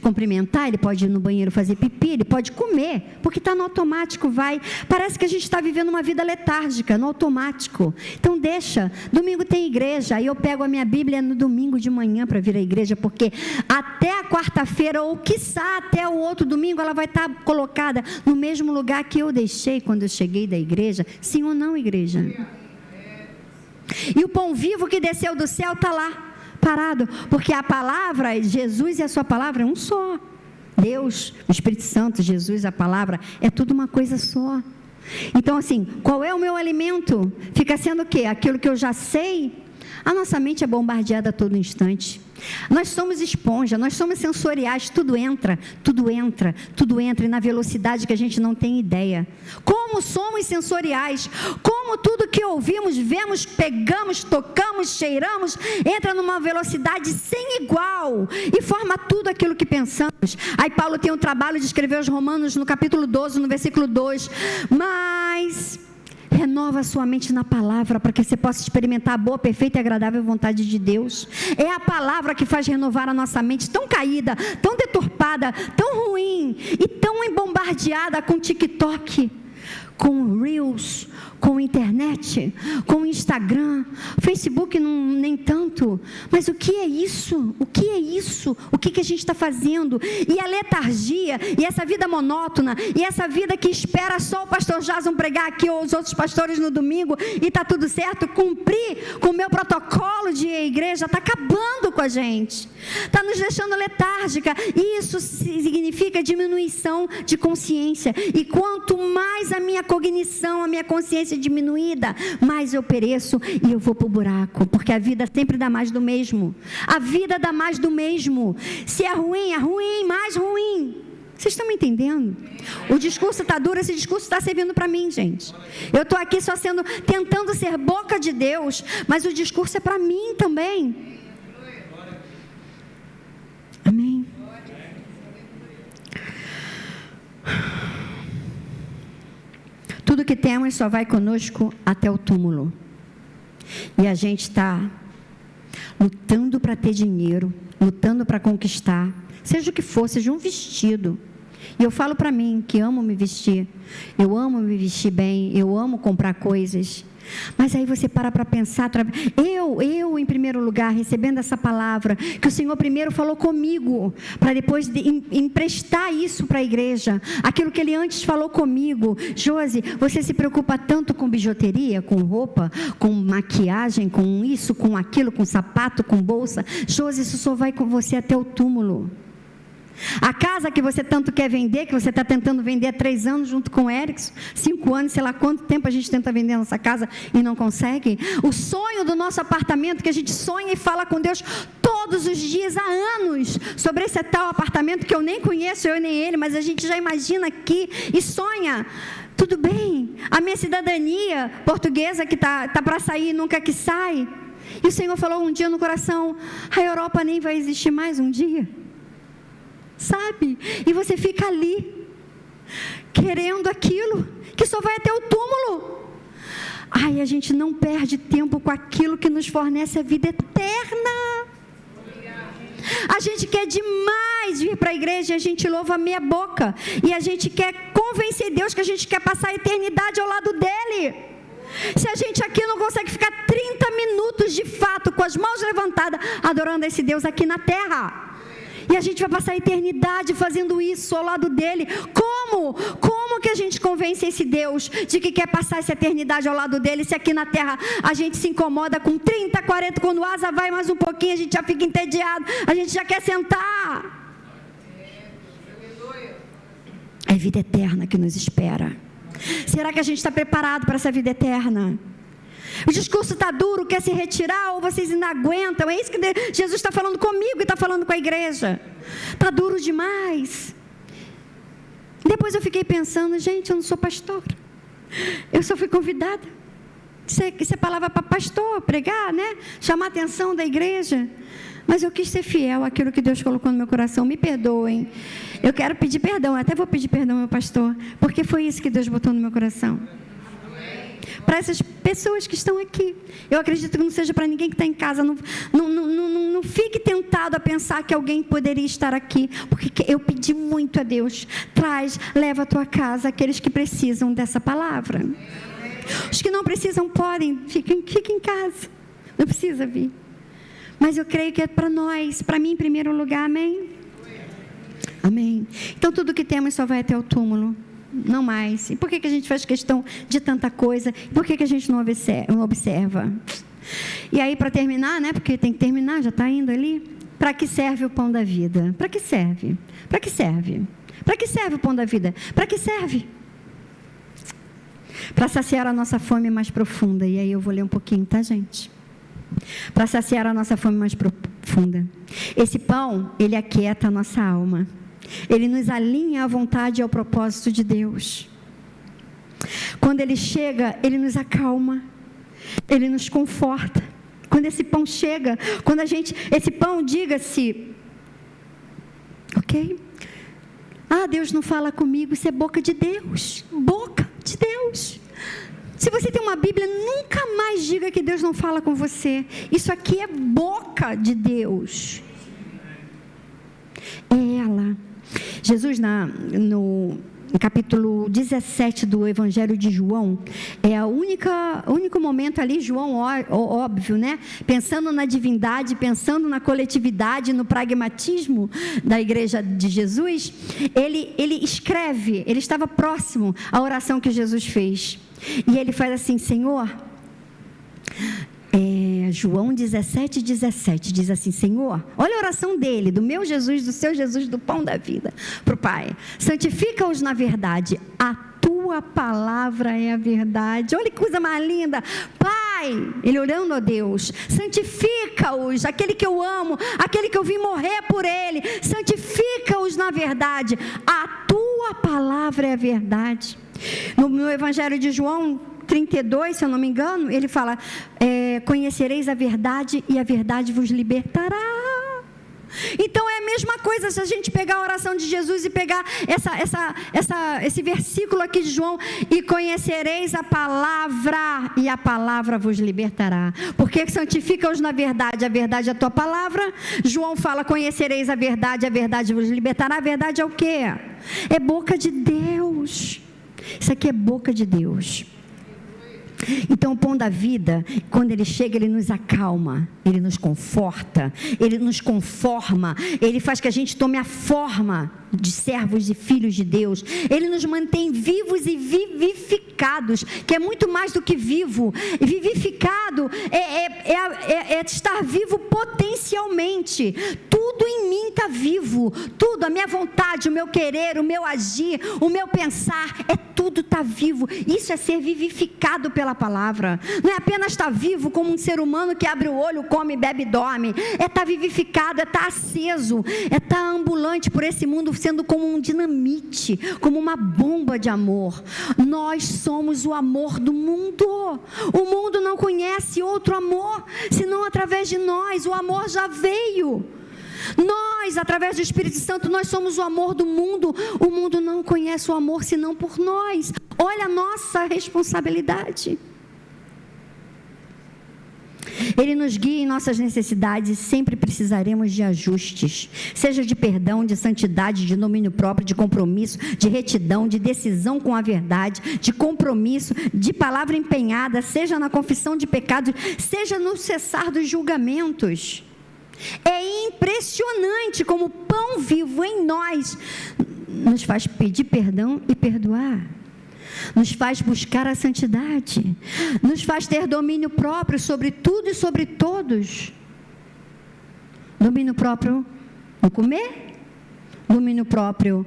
cumprimentar, ele pode ir no banheiro fazer pipi, ele pode comer, porque está no automático, vai. Parece que a gente está vivendo uma vida letárgica, no automático. Então deixa, domingo tem igreja, aí eu pego a minha Bíblia no domingo de manhã para vir à igreja, porque até a quarta-feira, ou quiçá até o outro domingo, ela vai estar colocada no mesmo lugar que eu deixei quando eu cheguei da igreja. Sim ou não, igreja? E o pão vivo que desceu do céu está lá, parado, porque a palavra, Jesus e a sua palavra é um só. Deus, o Espírito Santo, Jesus, a palavra, é tudo uma coisa só. Então assim, qual é o meu alimento? Fica sendo o quê? Aquilo que eu já sei? A nossa mente é bombardeada a todo instante. Nós somos esponja, nós somos sensoriais, tudo entra, e na velocidade que a gente não tem ideia. Como somos sensoriais, como tudo que ouvimos, vemos, pegamos, tocamos, cheiramos, entra numa velocidade sem igual e forma tudo aquilo que pensamos. Aí Paulo tem o trabalho de escrever aos Romanos no capítulo 12, no versículo 2, mas renova a sua mente na palavra, para que você possa experimentar a boa, perfeita e agradável vontade de Deus. É a palavra que faz renovar a nossa mente, tão caída, tão deturpada, tão ruim e tão embombardeada com TikTok, com Reels, com internet, com Instagram, Facebook nem tanto, mas o que é isso? O que é isso? O que a gente está fazendo? E a letargia, e essa vida monótona, e essa vida que espera só o pastor Jason pregar aqui, ou os outros pastores no domingo, e está tudo certo, cumprir com o meu protocolo de igreja, está acabando com a gente, está nos deixando letárgica. Isso significa diminuição de consciência, e quanto mais a minha cognição, a minha consciência diminuída, mais eu pereço e eu vou para o buraco, porque a vida sempre dá mais do mesmo. A vida dá mais do mesmo. Se é ruim, mais ruim. Vocês estão me entendendo? O discurso está duro, esse discurso está servindo para mim, gente. Eu estou aqui só tentando ser boca de Deus, mas o discurso é para mim também. Amém? Tudo que temos só vai conosco até o túmulo. E a gente está lutando para ter dinheiro, lutando para conquistar, seja o que for, seja um vestido. E eu falo para mim que amo me vestir, eu amo me vestir bem, eu amo comprar coisas. Mas aí você para pensar, eu em primeiro lugar, recebendo essa palavra, que o Senhor primeiro falou comigo, para depois emprestar isso para a igreja, aquilo que Ele antes falou comigo. Josi, você se preocupa tanto com bijuteria, com roupa, com maquiagem, com isso, com aquilo, com sapato, com bolsa. Josi, isso só vai com você até o túmulo. A casa que você tanto quer vender, que você está tentando vender há 3 anos junto com o Erickson, 5 anos, sei lá quanto tempo a gente tenta vender a nossa casa e não consegue. O sonho do nosso apartamento, que a gente sonha e fala com Deus todos os dias, há anos, sobre esse tal apartamento que eu nem conheço, eu nem ele, mas a gente já imagina aqui e sonha. Tudo bem, a minha cidadania portuguesa que está para sair, nunca que sai. E o Senhor falou um dia no coração, a Europa nem vai existir mais um dia. Sabe? E você fica ali, querendo aquilo, que só vai até o túmulo. Ai, a gente não perde tempo com aquilo que nos fornece a vida eterna. A gente quer demais vir para a igreja e a gente louva a meia boca. E a gente quer convencer Deus que a gente quer passar a eternidade ao lado dEle. Se a gente aqui não consegue ficar 30 minutos de fato, com as mãos levantadas, adorando esse Deus aqui na terra, e a gente vai passar a eternidade fazendo isso ao lado dele. Como? Como que a gente convence esse Deus de que quer passar essa eternidade ao lado dele, se aqui na terra a gente se incomoda com 30, 40, quando o asa vai mais um pouquinho, a gente já fica entediado, a gente já quer sentar. É vida eterna que nos espera. Será que a gente está preparado para essa vida eterna? O discurso está duro, quer se retirar, ou vocês ainda aguentam? É isso que Jesus está falando comigo e está falando com a igreja. Está duro demais. Depois eu fiquei pensando, gente, eu não sou pastora. Eu só fui convidada. Isso é palavra para pastor, pregar, né? Chamar a atenção da igreja. Mas eu quis ser fiel àquilo que Deus colocou no meu coração. Me perdoem. Eu quero pedir perdão, eu até vou pedir perdão ao meu pastor, porque foi isso que Deus botou no meu coração. Para essas pessoas que estão aqui. Eu acredito que não seja para ninguém que está em casa. Não fique tentado a pensar que alguém poderia estar aqui, porque eu pedi muito a Deus. Leva a tua casa aqueles que precisam dessa palavra. Os que não precisam podem, fiquem em casa. Não precisa vir. Mas eu creio que é para nós, para mim em primeiro lugar, amém? Amém. Então tudo que temos só vai até o túmulo. Não mais. E por que a gente faz questão de tanta coisa? Por que a gente não observa? E aí, para terminar, né? Porque tem que terminar, já está indo ali. Para que serve o pão da vida? Para que serve? Para que serve? Para que serve o pão da vida? Para que serve? Para saciar a nossa fome mais profunda. E aí eu vou ler um pouquinho, tá, gente? Para saciar a nossa fome mais profunda. profunda. Esse pão, ele aquieta a nossa alma. Ele nos alinha à vontade e ao propósito de Deus. Quando ele chega, ele nos acalma. Ele nos conforta. Quando esse pão chega, esse pão, diga-se, ok? Deus não fala comigo, isso é boca de Deus. Boca de Deus. Se você tem uma Bíblia, nunca mais diga que Deus não fala com você. Isso aqui é boca de Deus. É ela. Jesus, no capítulo 17 do Evangelho de João, é o único momento ali, João, óbvio, né? Pensando na divindade, pensando na coletividade, no pragmatismo da igreja de Jesus, ele escreve, ele estava próximo à oração que Jesus fez. E ele faz assim: Senhor, João 17, 17, diz assim: Senhor, olha a oração dele, do meu Jesus, do seu Jesus, do pão da vida, para o Pai: santifica-os na verdade, a tua palavra é a verdade. Olha que coisa mais linda. Pai, ele orando a Deus: santifica-os, aquele que eu amo, aquele que eu vim morrer por ele, santifica-os na verdade, a tua palavra é a verdade. No Evangelho de João 32, se eu não me engano, ele fala: conhecereis a verdade e a verdade vos libertará. Então é a mesma coisa se a gente pegar a oração de Jesus e pegar esse versículo aqui de João: e conhecereis a palavra e a palavra vos libertará. Porque santifica-os na verdade, a verdade é a tua palavra. João fala: conhecereis a verdade vos libertará. A verdade é o quê? É boca de Deus. Isso aqui é boca de Deus. Então o pão da vida, quando ele chega, ele nos acalma, ele nos conforta, ele nos conforma, ele faz que a gente tome a forma de servos e filhos de Deus. Ele nos mantém vivos e vivificados, que é muito mais do que vivo. Vivificado é estar vivo potencialmente. Tudo em mim está vivo, tudo, a minha vontade, o meu querer, o meu agir, o meu pensar, tudo está vivo. Isso é ser vivificado pela palavra. Não é apenas estar vivo como um ser humano que abre o olho, come, bebe e dorme. É estar vivificado, é estar aceso, é estar ambulante por esse mundo, sendo como um dinamite, como uma bomba de amor. Nós somos o amor do mundo. O mundo não conhece outro amor, senão através de nós. O amor já veio. Nós, através do Espírito Santo, nós somos o amor do mundo. O mundo não conhece o amor senão por nós. Olha a nossa responsabilidade. Ele nos guia em nossas necessidades e sempre precisaremos de ajustes, seja de perdão, de santidade, de domínio próprio, de compromisso, de retidão, de decisão com a verdade, de compromisso, de palavra empenhada, seja na confissão de pecados, seja no cessar dos julgamentos. É impressionante como o pão vivo em nós nos faz pedir perdão e perdoar, nos faz buscar a santidade, nos faz ter domínio próprio sobre tudo e sobre todos. Domínio próprio no comer, domínio próprio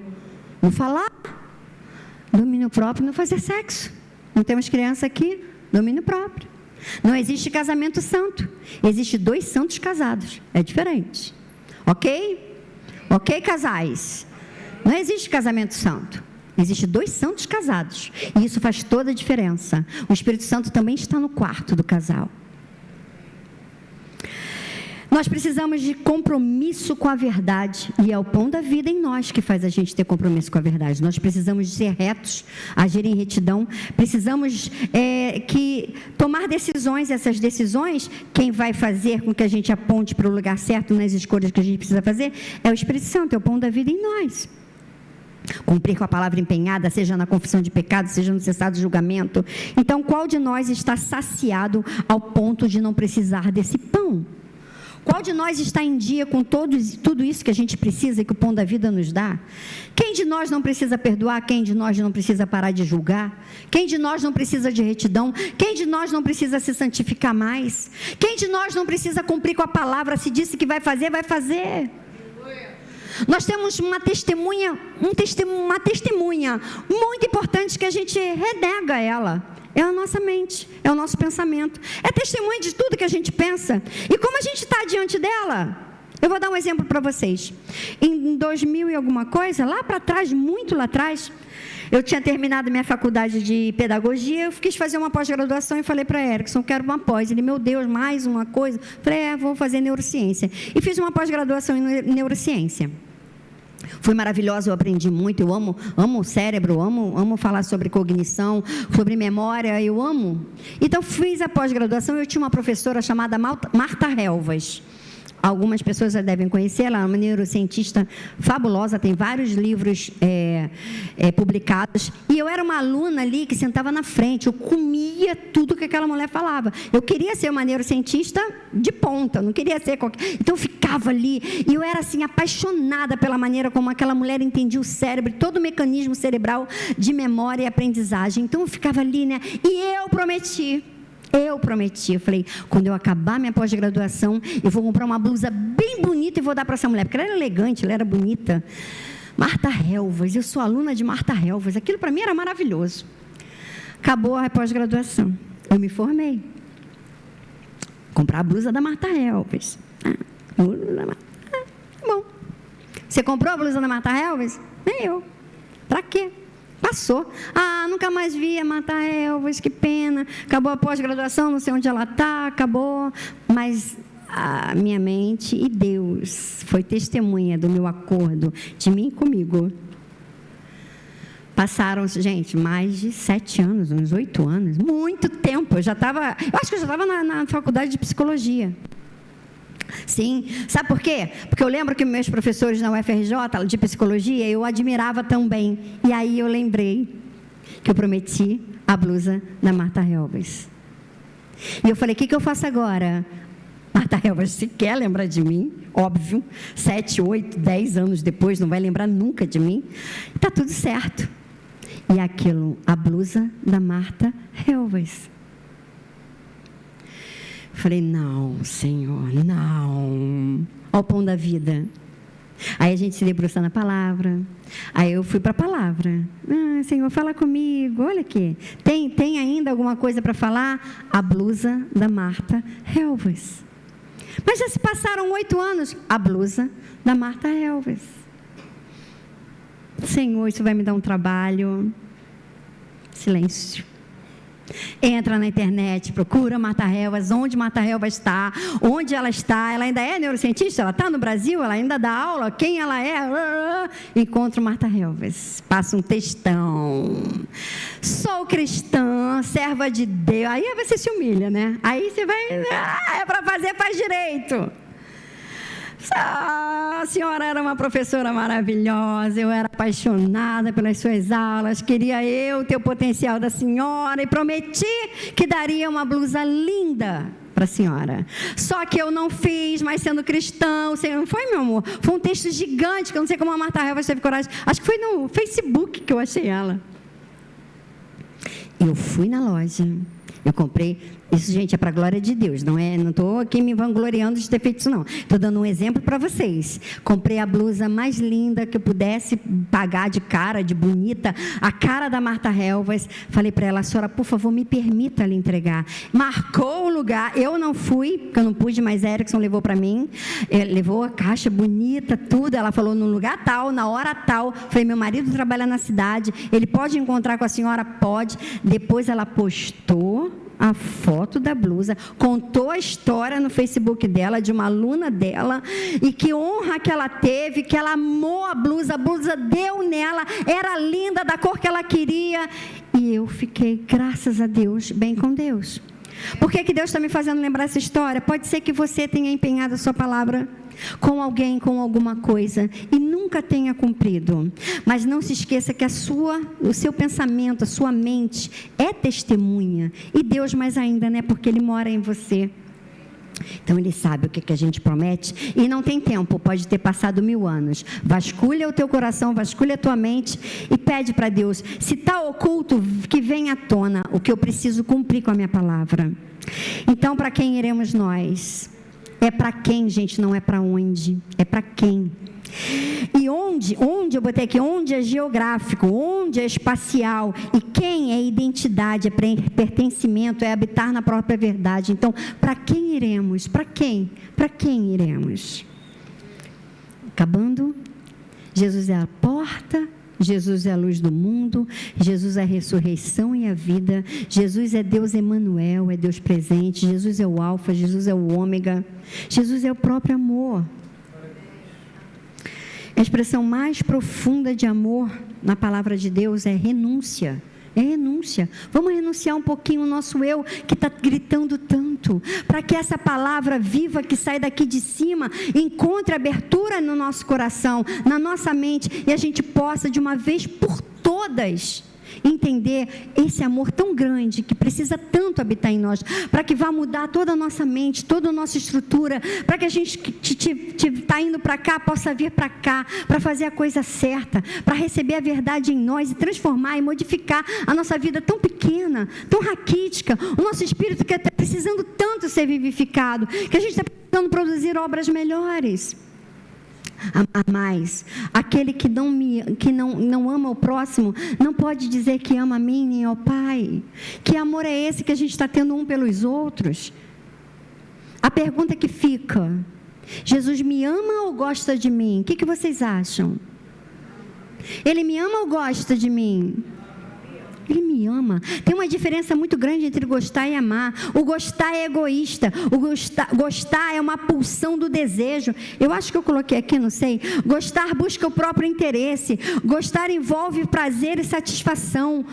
no falar, domínio próprio no fazer sexo. Não temos criança aqui? Domínio próprio. Não existe casamento santo. Existe 2 santos casados. É diferente. Ok? Ok, casais? Não existe casamento santo. Existe 2 santos casados. E isso faz toda a diferença. O Espírito Santo também está no quarto do casal. Nós precisamos de compromisso com a verdade, e é o pão da vida em nós que faz a gente ter compromisso com a verdade. Nós precisamos de ser retos, agir em retidão, precisamos tomar decisões. Essas decisões, quem vai fazer com que a gente aponte para o lugar certo nas escolhas que a gente precisa fazer, é o Espírito Santo, é o pão da vida em nós. Cumprir com a palavra empenhada, seja na confissão de pecado, seja no cessado de julgamento. Então, qual de nós está saciado ao ponto de não precisar desse pão? Qual de nós está em dia com tudo isso que a gente precisa e que o pão da vida nos dá? Quem de nós não precisa perdoar? Quem de nós não precisa parar de julgar? Quem de nós não precisa de retidão? Quem de nós não precisa se santificar mais? Quem de nós não precisa cumprir com a palavra? Se disse que vai fazer, vai fazer. Nós temos uma testemunha muito importante que a gente renega ela. É a nossa mente, é o nosso pensamento. É testemunha de tudo que a gente pensa. E como a gente está diante dela? Eu vou dar um exemplo para vocês. Em 2000 e alguma coisa, lá para trás, muito lá atrás, eu tinha terminado minha faculdade de pedagogia, eu quis fazer uma pós-graduação e falei para Erickson, quero uma pós. Ele, meu Deus, mais uma coisa? Falei, vou fazer neurociência. E fiz uma pós-graduação em neurociência. Foi maravilhosa, eu aprendi muito, eu amo o cérebro, amo falar sobre cognição, sobre memória, eu amo. Então, fiz a pós-graduação, eu tinha uma professora chamada Marta Helvas. Algumas pessoas já devem conhecer, ela é uma neurocientista fabulosa, tem vários livros publicados. E eu era uma aluna ali que sentava na frente, eu comia tudo que aquela mulher falava. Eu queria ser uma neurocientista de ponta, não queria ser qualquer... Então eu ficava ali, e eu era assim, apaixonada pela maneira como aquela mulher entendia o cérebro, todo o mecanismo cerebral de memória e aprendizagem. Então eu ficava ali, né? E eu prometi, eu falei, quando eu acabar minha pós-graduação, eu vou comprar uma blusa bem bonita e vou dar para essa mulher, porque ela era elegante, ela era bonita. Marta Helvas, eu sou aluna de Marta Helvas, aquilo para mim era maravilhoso. Acabou a pós-graduação, eu me formei. Comprar a blusa da Marta Helvas. Bom. Você comprou a blusa da Marta Helvas? Nem eu. Para quê? Passou. Nunca mais vi a Marta Helvas, que pena. Acabou a pós-graduação, não sei onde ela está, acabou. Mas a minha mente e Deus foi testemunha do meu acordo, de mim comigo. Passaram, gente, mais de 7 anos, uns 8 anos, muito tempo. Eu acho que eu já estava na faculdade de psicologia. Sim, sabe por quê? Porque eu lembro que meus professores na UFRJ, de psicologia, eu admirava também. E aí eu lembrei que eu prometi a blusa da Marta Helvas. E eu falei, o que eu faço agora? Marta Helvas, se quer lembrar de mim, óbvio, 7, 8, 10 anos depois, não vai lembrar nunca de mim. Está tudo certo. E aquilo, a blusa da Marta Helvas. Falei, não, Senhor, não. Ao pão da vida. Aí a gente se debruça na palavra. Aí eu fui para a palavra. Senhor, fala comigo. Olha aqui. Tem ainda alguma coisa para falar? A blusa da Marta Helvas. Mas já se passaram 8 anos. A blusa da Marta Helvas. Senhor, isso vai me dar um trabalho. Silêncio. Entra na internet, procura Marta Helvas, onde Marta Helvas está, onde ela está, ela ainda é neurocientista, ela está no Brasil, ela ainda dá aula, quem ela é, encontro Marta Helvas, passa um textão, sou cristã, serva de Deus, aí você se humilha, né? Aí você vai, é para fazer, faz direito. A senhora era uma professora maravilhosa, eu era apaixonada pelas suas aulas, queria eu ter o potencial da senhora e prometi que daria uma blusa linda para a senhora. Só que eu não fiz, mas sendo cristão, não foi, meu amor? Foi um texto gigante, que eu não sei como a Marta Helvas teve coragem, acho que foi no Facebook que eu achei ela. Eu fui na loja, eu comprei. Isso, gente, é para a glória de Deus, não estou aqui me vangloriando de ter feito isso, não. Estou dando um exemplo para vocês. Comprei a blusa mais linda que eu pudesse pagar de cara, de bonita, a cara da Marta Helvas. Falei para ela, senhora, por favor, me permita lhe entregar. Marcou o lugar, eu não fui, porque eu não pude, mas Erickson levou para mim. Levou a caixa bonita, tudo. Ela falou, no lugar tal, na hora tal. Falei, meu marido trabalha na cidade, ele pode encontrar com a senhora? Pode. Depois ela postou a foto da blusa, contou a história no Facebook dela, de uma aluna dela, e que honra que ela teve, que ela amou a blusa deu nela, era linda, da cor que ela queria, e eu fiquei, graças a Deus, bem com Deus. Por que Deus está me fazendo lembrar essa história? Pode ser que você tenha empenhado a sua palavra com alguém, com alguma coisa, e nunca tenha cumprido. Mas não se esqueça que o seu pensamento, a sua mente é testemunha. E Deus mais ainda, né? Porque Ele mora em você. Então Ele sabe o que a gente promete e não tem tempo, pode ter passado 1000 anos. Vasculha o teu coração, vasculha a tua mente e pede para Deus, se está oculto, que venha à tona o que eu preciso cumprir com a minha palavra. Então, para quem iremos nós? É para quem, gente, não é para onde, é para quem. E onde eu botei aqui, onde é geográfico, onde é espacial, e quem é identidade, é pertencimento, é habitar na própria verdade. Então, para quem iremos? Para quem? Para quem iremos? acabando. Jesus é a porta, Jesus é a luz do mundo, Jesus é a ressurreição e a vida, Jesus é Deus Emanuel, é Deus presente, Jesus é o alfa, Jesus é o ômega, Jesus é o próprio amor. A expressão mais profunda de amor na palavra de Deus é renúncia. É renúncia. Vamos renunciar um pouquinho o nosso eu que está gritando tanto, para que essa palavra viva que sai daqui de cima encontre abertura no nosso coração, na nossa mente, e a gente possa de uma vez por todas entender esse amor tão grande que precisa tanto habitar em nós, para que vá mudar toda a nossa mente, toda a nossa estrutura, para que a gente que está indo para cá possa vir para cá, para fazer a coisa certa, para receber a verdade em nós e transformar e modificar a nossa vida tão pequena, tão raquítica, o nosso espírito que está precisando tanto ser vivificado, que a gente está precisando produzir obras melhores. Amar mais. Aquele que não ama o próximo não pode dizer que ama a mim nem ao Pai. Que amor é esse que a gente está tendo um pelos outros? A pergunta que fica: Jesus me ama ou gosta de mim? O que vocês acham? Ele me ama ou gosta de mim? Ele me ama. Tem uma diferença muito grande entre gostar e amar. O gostar é egoísta. O gostar é uma pulsão do desejo. Eu acho que eu coloquei aqui, não sei. Gostar busca o próprio interesse. Gostar envolve prazer e satisfação.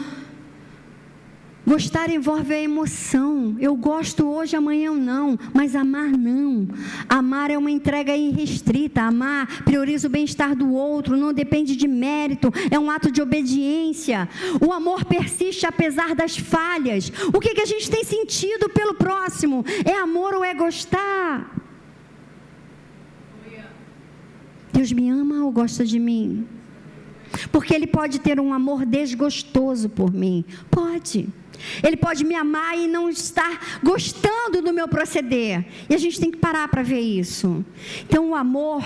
Gostar envolve a emoção. Eu gosto hoje, amanhã eu não. Mas amar não. Amar é uma entrega irrestrita. Amar prioriza o bem-estar do outro. Não depende de mérito. É um ato de obediência. O amor persiste apesar das falhas. O que a gente tem sentido pelo próximo? É amor ou é gostar? Deus me ama ou gosta de mim? Porque Ele pode ter um amor desgostoso por mim. Pode. Ele pode me amar e não estar gostando do meu proceder. E a gente tem que parar para ver isso. Então, o amor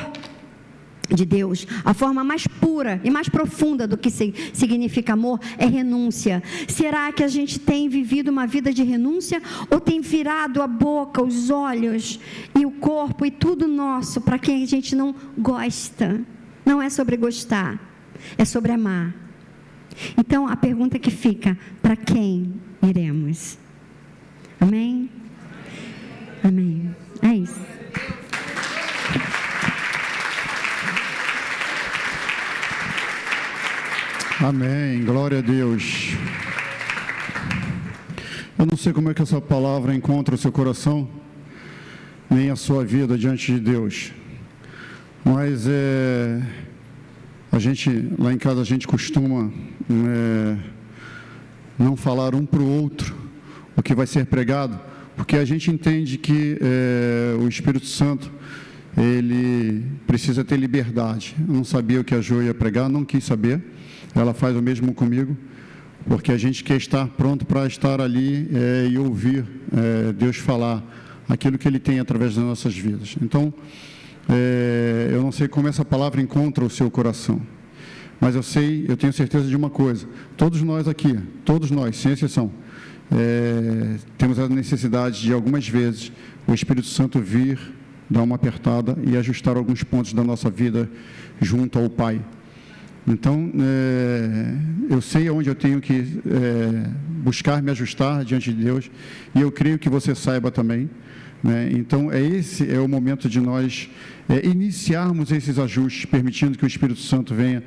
de Deus, a forma mais pura e mais profunda do que significa amor, é renúncia. Será que a gente tem vivido uma vida de renúncia? Ou tem virado a boca, os olhos e o corpo e tudo nosso para quem a gente não gosta? Não é sobre gostar, é sobre amar. Então, a pergunta que fica: para quem iremos? Amém? Amém. É isso. Amém. Glória a Deus. Eu não sei como é que essa palavra encontra o seu coração, nem a sua vida diante de Deus. Mas a gente, lá em casa, a gente costuma não falar um para o outro o que vai ser pregado, porque a gente entende que o Espírito Santo, ele precisa ter liberdade. Eu não sabia o que a Jo ia pregar, não quis saber. Ela faz o mesmo comigo, porque a gente quer estar pronto para estar ali e ouvir Deus falar aquilo que Ele tem através das nossas vidas. Então, eu não sei como essa palavra encontra o seu coração, mas eu tenho certeza de uma coisa: todos nós aqui, todos nós, sem exceção, temos a necessidade de algumas vezes o Espírito Santo vir, dar uma apertada e ajustar alguns pontos da nossa vida junto ao Pai. Então, eu sei onde eu tenho que buscar me ajustar diante de Deus, e eu creio que você saiba também. Então, esse é o momento de nós iniciarmos esses ajustes, permitindo que o Espírito Santo venha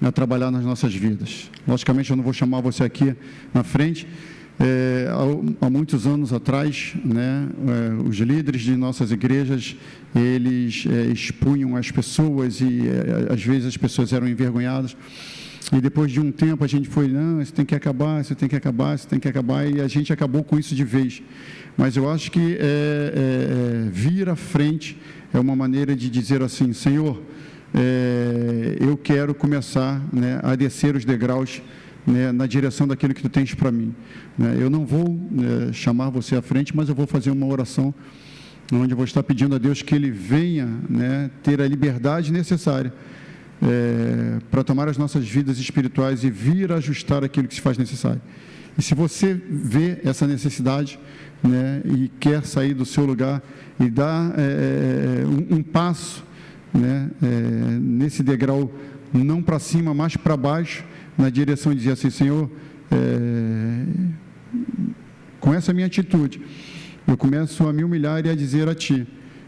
a trabalhar nas nossas vidas. Logicamente, eu não vou chamar você aqui na frente. Há muitos anos atrás, os líderes de nossas igrejas, eles expunham as pessoas e às vezes as pessoas eram envergonhadas. E depois de um tempo a gente foi: não, isso tem que acabar, isso tem que acabar, isso tem que acabar, e a gente acabou com isso de vez. Mas eu acho que vir à frente é uma maneira de dizer assim: Senhor, eu quero começar a descer os degraus na direção daquilo que Tu tens para mim. Eu não vou chamar você à frente, mas eu vou fazer uma oração onde eu vou estar pedindo a Deus que Ele venha ter a liberdade necessária para tomar as nossas vidas espirituais e vir ajustar aquilo que se faz necessário. E se você vê essa necessidade e quer sair do seu lugar e dar um passo né, nesse degrau, não para cima, mas para baixo, na direção de dizer assim: Senhor, com essa minha atitude, eu começo a me humilhar e a dizer a Ti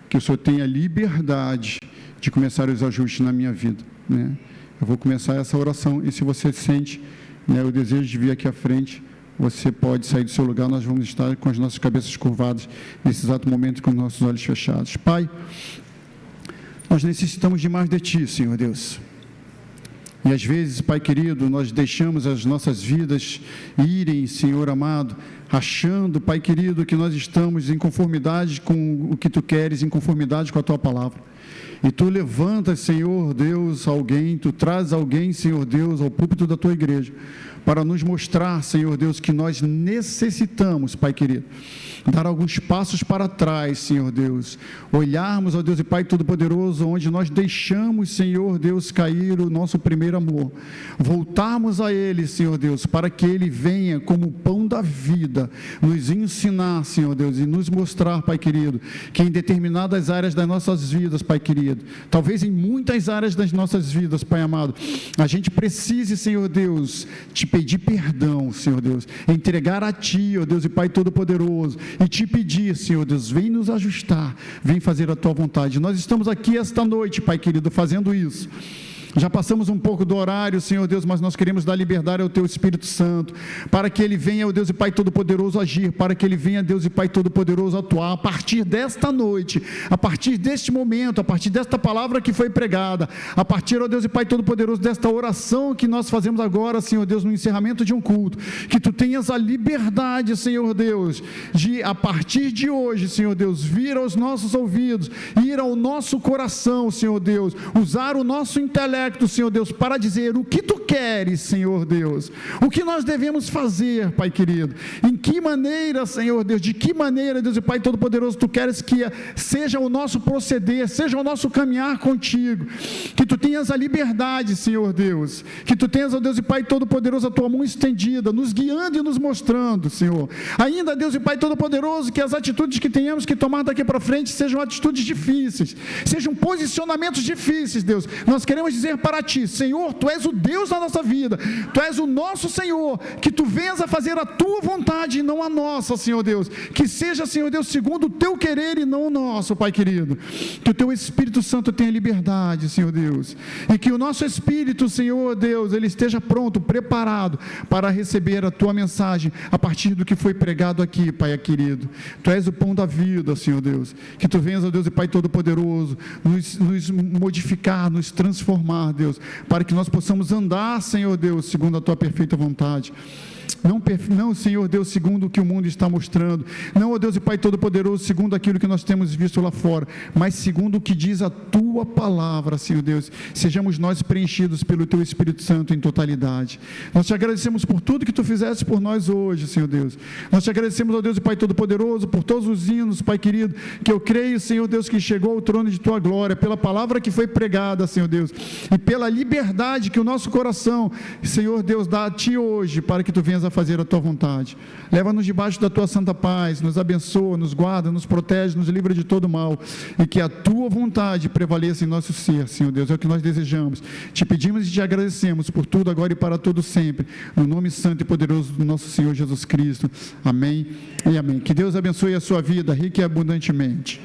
que o Senhor tem a liberdade de começar os ajustes na minha vida, né? Eu vou começar essa oração, e se você sente, né, o desejo de vir aqui à frente, você pode sair do seu lugar. Nós vamos estar com as nossas cabeças curvadas nesse exato momento, com os nossos olhos fechados. Pai, nós necessitamos de mais de Ti, Senhor Deus. E às vezes, Pai querido, nós deixamos as nossas vidas irem, Senhor amado, achando, Pai querido, que nós estamos em conformidade com o que Tu queres, em conformidade com a Tua palavra. E Tu levantas, Senhor Deus, alguém, Tu traz alguém, Senhor Deus, ao púlpito da Tua igreja, para nos mostrar, Senhor Deus, que nós necessitamos, Pai querido, dar alguns passos para trás, Senhor Deus, olharmos, ó Deus e Pai Todo-Poderoso, onde nós deixamos, Senhor Deus, cair o nosso primeiro amor, voltarmos a Ele, Senhor Deus, para que Ele venha como o pão da vida, nos ensinar, Senhor Deus, e nos mostrar, Pai querido, que em determinadas áreas das nossas vidas, Pai querido, talvez em muitas áreas das nossas vidas, Pai amado, a gente precise, Senhor Deus, Te pedir perdão, Senhor Deus, entregar a Ti, ó Deus e Pai Todo-Poderoso, e Te pedir, Senhor Deus, vem nos ajustar, vem fazer a Tua vontade. Nós estamos aqui esta noite, Pai querido, fazendo isso. Já passamos um pouco do horário, Senhor Deus, mas nós queremos dar liberdade ao Teu Espírito Santo, para que Ele venha, ó Deus e Pai Todo-Poderoso, agir, para que Ele venha, Deus e Pai Todo-Poderoso, atuar, a partir desta noite, a partir deste momento, a partir desta palavra que foi pregada, a partir, ó Deus e Pai Todo-Poderoso, desta oração que nós fazemos agora, Senhor Deus, no encerramento de um culto, que Tu tenhas a liberdade, Senhor Deus, de, a partir de hoje, Senhor Deus, vir aos nossos ouvidos, ir ao nosso coração, Senhor Deus, usar o nosso intelecto, Senhor Deus, para dizer o que Tu queres, Senhor Deus, o que nós devemos fazer, Pai querido, em que maneira, Senhor Deus, de que maneira, Deus e Pai Todo-Poderoso, Tu queres que seja o nosso proceder, seja o nosso caminhar contigo, que Tu tenhas a liberdade, Senhor Deus, que Tu tenhas, ó Deus e Pai Todo-Poderoso, a Tua mão estendida, nos guiando e nos mostrando, Senhor, ainda, Deus e Pai Todo-Poderoso, que as atitudes que tenhamos que tomar daqui para frente sejam atitudes difíceis, sejam posicionamentos difíceis, Deus. Nós queremos dizer para Ti, Senhor, Tu és o Deus da nossa vida, Tu és o nosso Senhor, que Tu venhas a fazer a Tua vontade e não a nossa, Senhor Deus, que seja, Senhor Deus, segundo o Teu querer e não o nosso, Pai querido, que o Teu Espírito Santo tenha liberdade, Senhor Deus, e que o nosso Espírito, Senhor Deus, ele esteja pronto, preparado para receber a Tua mensagem, a partir do que foi pregado aqui, Pai querido. Tu és o pão da vida, Senhor Deus, que Tu venhas, ó Deus e Pai Todo-Poderoso, nos modificar, nos transformar, Deus, para que nós possamos andar, Senhor Deus, segundo a Tua perfeita vontade. Não, Senhor Deus, segundo o que o mundo está mostrando, não, ó Deus e Pai Todo-Poderoso, segundo aquilo que nós temos visto lá fora, mas segundo o que diz a Tua palavra, Senhor Deus, sejamos nós preenchidos pelo Teu Espírito Santo em totalidade. Nós Te agradecemos por tudo que Tu fizeste por nós hoje, Senhor Deus. Nós Te agradecemos, ó Deus e Pai Todo-Poderoso, por todos os hinos, Pai querido, que eu creio, Senhor Deus, que chegou ao trono de Tua glória, pela palavra que foi pregada, Senhor Deus, e pela liberdade que o nosso coração, Senhor Deus, dá a Ti hoje, para que Tu venhas a fazer a Tua vontade. Leva-nos debaixo da Tua santa paz, nos abençoa, nos guarda, nos protege, nos livra de todo mal, e que a Tua vontade prevaleça em nosso ser, Senhor Deus, é o que nós desejamos. Te pedimos e Te agradecemos por tudo, agora e para todo sempre, no nome santo e poderoso do nosso Senhor Jesus Cristo. Amém e amém. Que Deus abençoe a sua vida rica e abundantemente.